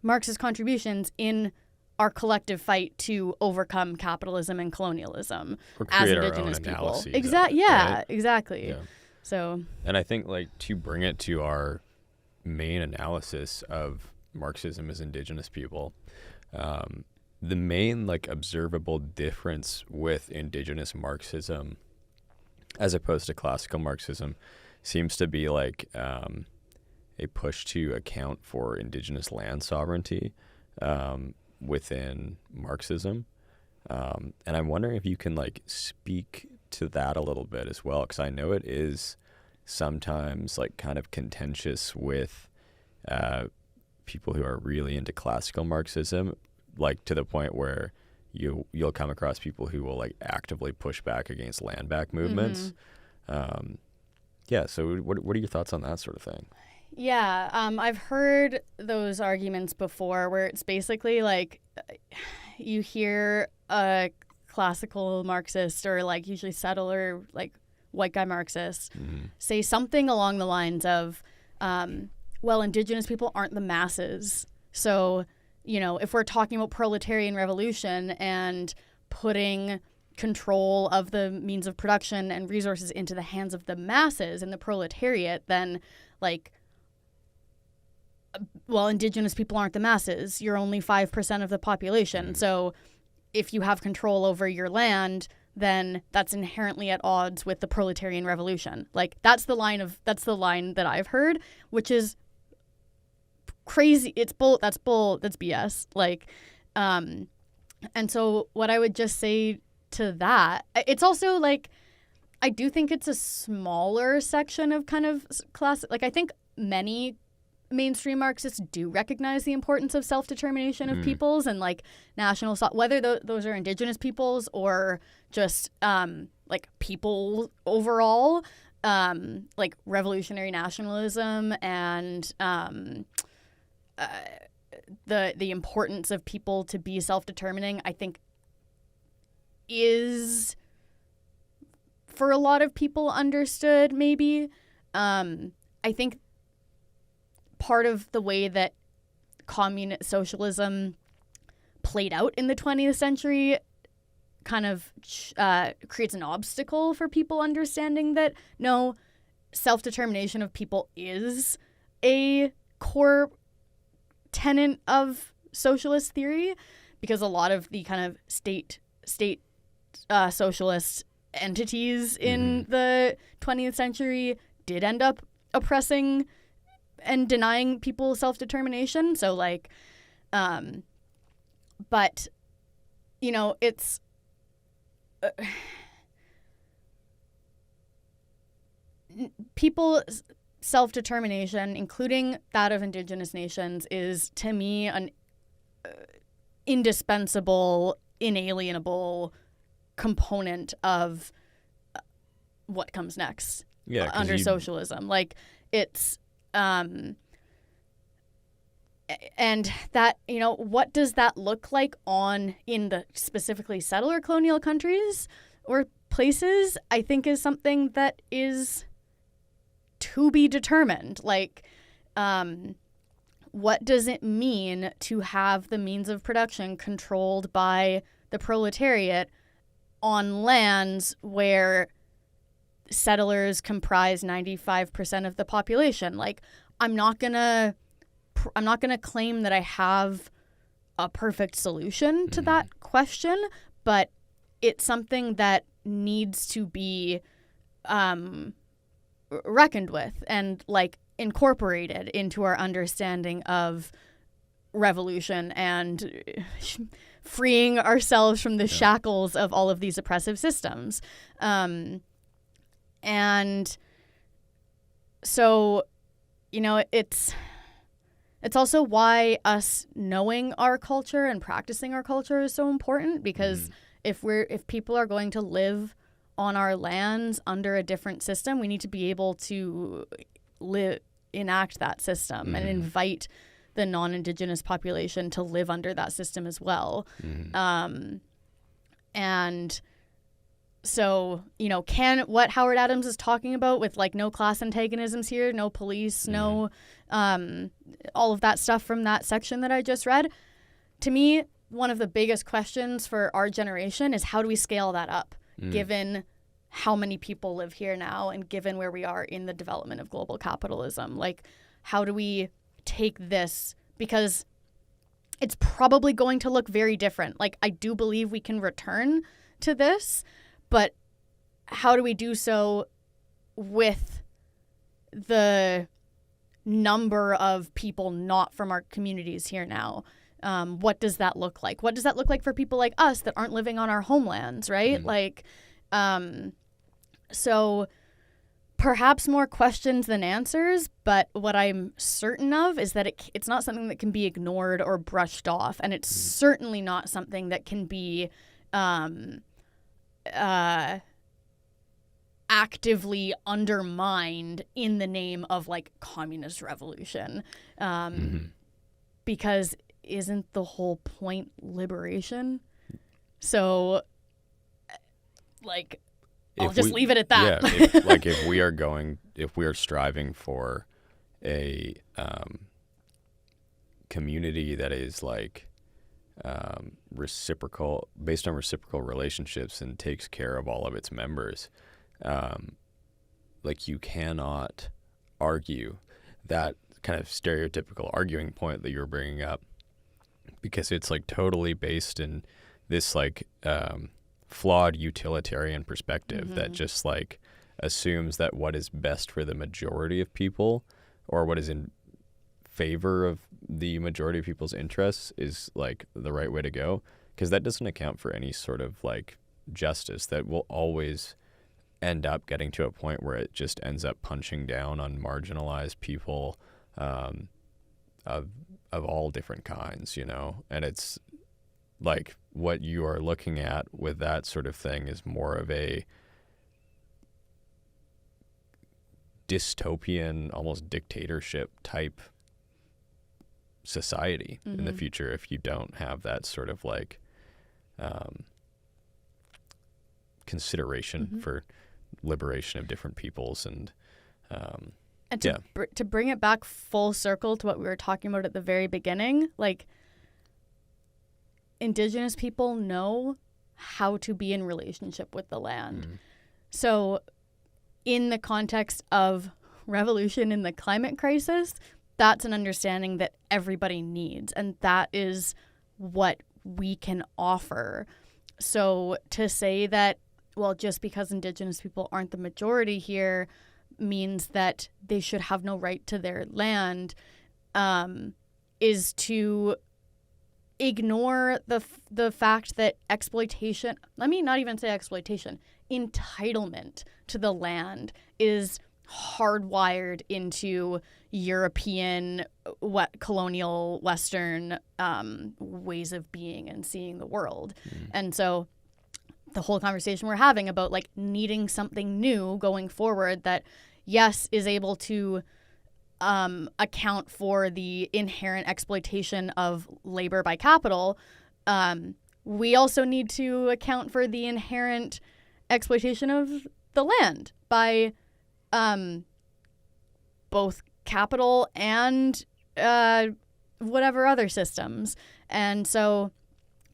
Speaker 2: Marx's contributions in our collective fight to overcome capitalism and colonialism
Speaker 1: Or
Speaker 2: as
Speaker 1: create our
Speaker 2: Indigenous
Speaker 1: own
Speaker 2: people.
Speaker 1: analyses
Speaker 2: Exactly.
Speaker 1: of it,
Speaker 2: Yeah,
Speaker 1: right?
Speaker 2: exactly.
Speaker 1: Yeah.
Speaker 2: So,
Speaker 1: And I think like to bring it to our main analysis of Marxism as Indigenous people, the main like observable difference with Indigenous Marxism as opposed to classical Marxism seems to be like a push to account for Indigenous land sovereignty within Marxism. And I'm wondering if you can like speak to that a little bit as well, because I know it is sometimes like kind of contentious with people who are really into classical Marxism, like to the point where you'll come across people who will like actively push back against land back movements. So what are your thoughts on that sort of thing?
Speaker 2: yeah, I've heard those arguments before where it's basically like you hear a classical Marxist or like usually settler, like white guy Marxist say something along the lines of, well, Indigenous people aren't the masses. So, if we're talking about proletarian revolution and putting control of the means of production and resources into the hands of the masses and the proletariat, then like, well, Indigenous people aren't the masses. You're only 5% of the population. So if you have control over your land, then that's inherently at odds with the proletarian revolution. Like, that's the line that I've heard, which is crazy. That's BS. Like, and so what I would just say to that, it's also like, I do think it's a smaller section of kind of class. Like, I think many mainstream Marxists do recognize the importance of self-determination of peoples and like national, whether those are Indigenous peoples or just like people overall, like revolutionary nationalism and the importance of people to be self-determining, I think is for a lot of people understood maybe. I think part of the way that socialism played out in the 20th century kind of creates an obstacle for people understanding that, no, self-determination of people is a core tenet of socialist theory, because a lot of the kind of state socialist entities in the 20th century did end up oppressing and denying people self-determination. So like, but, you know, it's people's self-determination, including that of Indigenous nations, is to me an indispensable, inalienable component of what comes next under socialism. Like, it's and that, you know, what does that look like in the specifically settler colonial countries or places, I think is something that is to be determined. Like, what does it mean to have the means of production controlled by the proletariat on lands where settlers comprise 95% of the population? Like, I'm not gonna claim that I have a perfect solution to that question, but it's something that needs to be reckoned with and like incorporated into our understanding of revolution and freeing ourselves from the shackles of all of these oppressive systems. And so, you know, it's also why us knowing our culture and practicing our culture is so important, because if people are going to live on our lands under a different system, we need to be able to enact that system and invite the non-Indigenous population to live under that system as well. And so, you know, what Howard Adams is talking about with like no class antagonisms here, no police, no all of that stuff from that section that I just read, to me, one of the biggest questions for our generation is, how do we scale that up given how many people live here now and given where we are in the development of global capitalism? Like, how do we take this? Because it's probably going to look very different. Like, I do believe we can return to this, but how do we do so with the number of people not from our communities here now? What does that look like? What does that look like for people like us that aren't living on our homelands, right? Like, so perhaps more questions than answers, but what I'm certain of is that it's not something that can be ignored or brushed off, and it's certainly not something that can be actively undermined in the name of like communist revolution, because isn't the whole point liberation? So, like, I'll just leave it at that.
Speaker 1: Yeah, if we are striving for a community that is like reciprocal, based on reciprocal relationships and takes care of all of its members, like, you cannot argue that kind of stereotypical arguing point that you're bringing up, because it's like totally based in this like flawed utilitarian perspective that just like assumes that what is best for the majority of people, or what is in favor of the majority of people's interests, is like the right way to go, because that doesn't account for any sort of like justice that will always end up getting to a point where it just ends up punching down on marginalized people of all different kinds, you know. And it's like, what you are looking at with that sort of thing is more of a dystopian, almost dictatorship type society in the future, if you don't have that sort of like consideration for liberation of different peoples. And
Speaker 2: to bring it back full circle to what we were talking about at the very beginning, like, Indigenous people know how to be in relationship with the land. So in the context of revolution in the climate crisis, that's an understanding that everybody needs, and that is what we can offer. So to say that, well, just because Indigenous people aren't the majority here means that they should have no right to their land, is to ignore the fact that exploitation, let me not even say exploitation, entitlement to the land is hardwired into European, colonial, Western ways of being and seeing the world. And so the whole conversation we're having about like needing something new going forward that, yes, is able to account for the inherent exploitation of labor by capital, we also need to account for the inherent exploitation of the land by both capital and whatever other systems. And so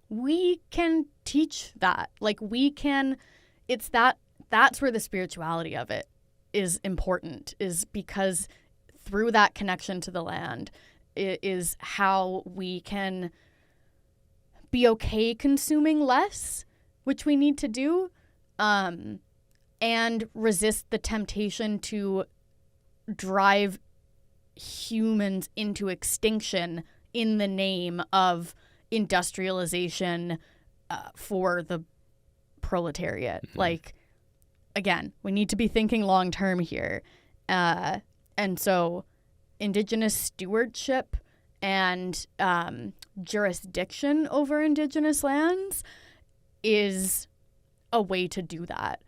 Speaker 2: we can teach that. Like we can, that's where the spirituality of it is important, is because through that connection to the land is how we can be okay consuming less, which we need to do, and resist the temptation to drive humans into extinction in the name of industrialization for the proletariat. Like, again, we need to be thinking long term here. And so Indigenous stewardship and jurisdiction over Indigenous lands is a way to do that.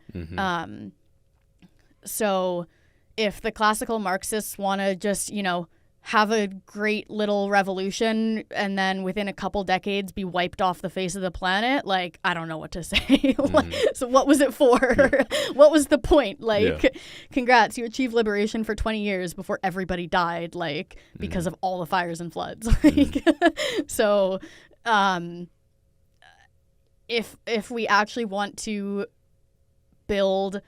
Speaker 2: So if the classical Marxists want to just, have a great little revolution and then within a couple decades be wiped off the face of the planet, like, I don't know what to say. So what was it for? What was the point? Like, congrats, you achieved liberation for 20 years before everybody died, like, because of all the fires and floods. So if we actually want to build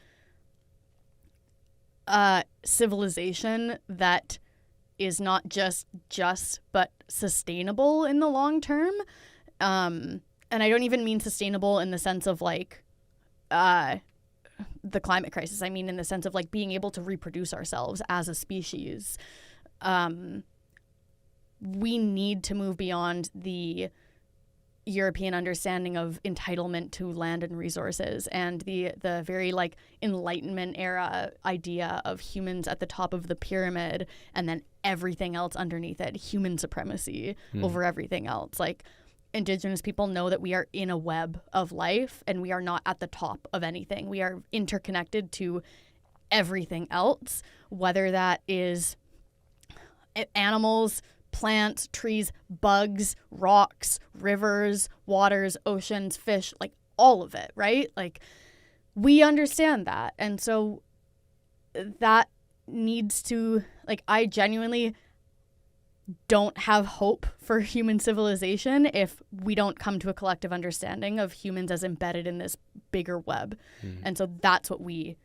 Speaker 2: a civilization that is not just but sustainable in the long term, and I don't even mean sustainable in the sense of like the climate crisis. I mean in the sense of like being able to reproduce ourselves as a species. We need to move beyond the European understanding of entitlement to land and resources and the very like Enlightenment era idea of humans at the top of the pyramid and then everything else underneath it, human supremacy over everything else. Like, Indigenous people know that we are in a web of life and we are not at the top of anything. We are interconnected to everything else, whether that is animals, plants, trees, bugs, rocks, rivers, waters, oceans, fish, like all of it, right? Like, we understand that. And so that needs to, like, I genuinely don't have hope for human civilization if we don't come to a collective understanding of humans as embedded in this bigger web. And so that's what we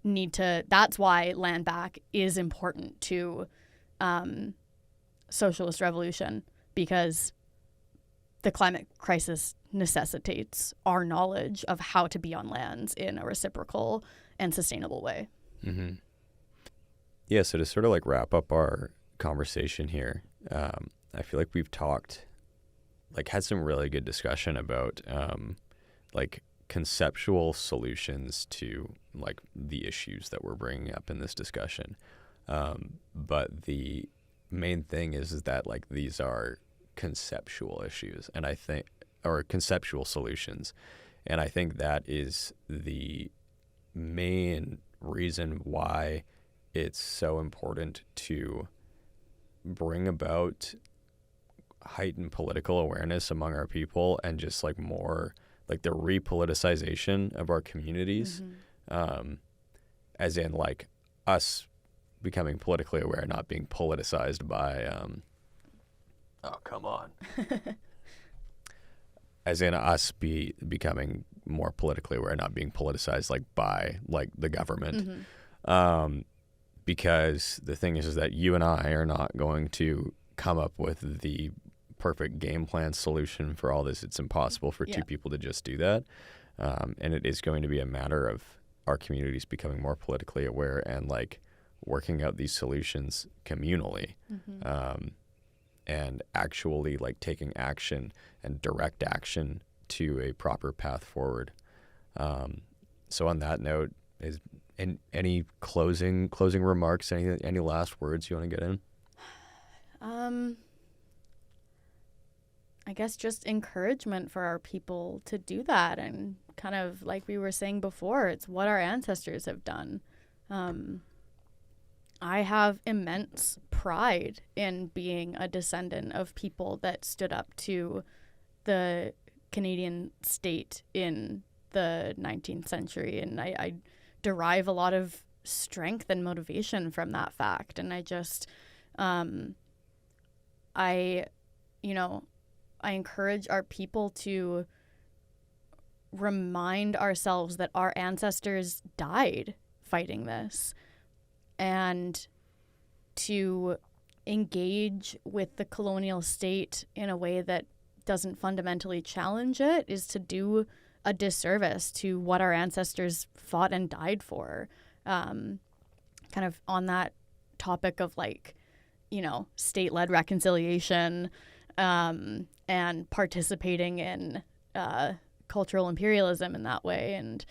Speaker 2: need to, that's why land back is important to socialist revolution, because the climate crisis necessitates our knowledge of how to be on lands in a reciprocal and sustainable way.
Speaker 1: Yeah, so to sort of like wrap up our conversation here, I feel like we've had some really good discussion about like conceptual solutions to like the issues that we're bringing up in this discussion. But the main thing is that like these are conceptual issues, and I think, or conceptual solutions, and I think that is the main reason why it's so important to bring about heightened political awareness among our people and just like more like the repoliticization of our communities, as in like us becoming politically aware, not being politicized by oh, come on. as in us becoming more politically aware, not being politicized like by like the government. Because the thing is that you and I are not going to come up with the perfect game plan solution for all this. It's impossible for two people to just do that. And it is going to be a matter of our communities becoming more politically aware and like working out these solutions communally, and actually like taking action and direct action to a proper path forward. So on that note, is any closing remarks, any last words you want to get in?
Speaker 2: I guess just encouragement for our people to do that, and kind of like we were saying before, it's what our ancestors have done. I have immense pride in being a descendant of people that stood up to the Canadian state in the 19th century, and I derive a lot of strength and motivation from that fact. And I just, I encourage our people to remind ourselves that our ancestors died fighting this, and to engage with the colonial state in a way that doesn't fundamentally challenge it is to do a disservice to what our ancestors fought and died for. Kind of on that topic of like, state-led reconciliation, and participating in cultural imperialism in that way, and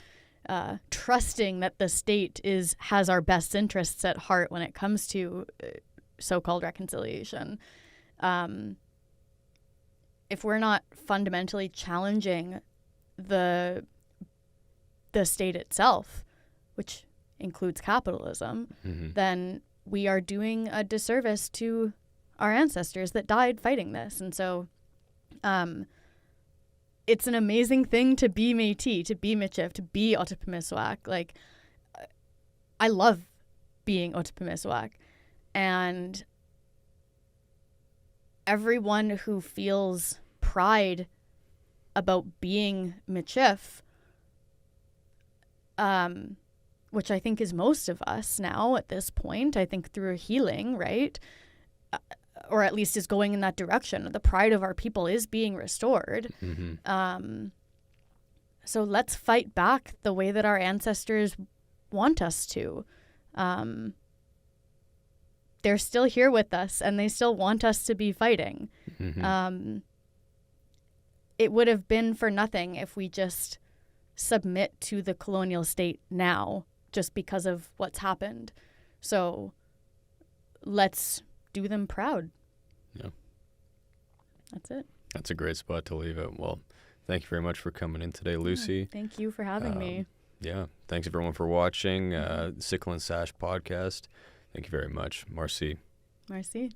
Speaker 2: trusting that the state has our best interests at heart when it comes to so-called reconciliation. If we're not fundamentally challenging the state itself, which includes capitalism, then we are doing a disservice to our ancestors that died fighting this. And so it's an amazing thing to be Métis, to be Michif, to be Otipemisiwak. Like, I love being Otipemisiwak. And everyone who feels pride about being Michif, which I think is most of us now at this point, I think through healing, right? Or at least is going in that direction. The pride of our people is being restored. So let's fight back the way that our ancestors want us to. They're still here with us, and they still want us to be fighting. It would have been for nothing if we just submit to the colonial state now, just because of what's happened. So let's do them proud.
Speaker 1: Yeah.
Speaker 2: That's it.
Speaker 1: That's a great spot to leave it. Well, thank you very much for coming in today, Lucy.
Speaker 2: Thank you for having me.
Speaker 1: Yeah. Thanks everyone for watching Sickle and Sash podcast. Thank you very much. Merci.
Speaker 2: Merci.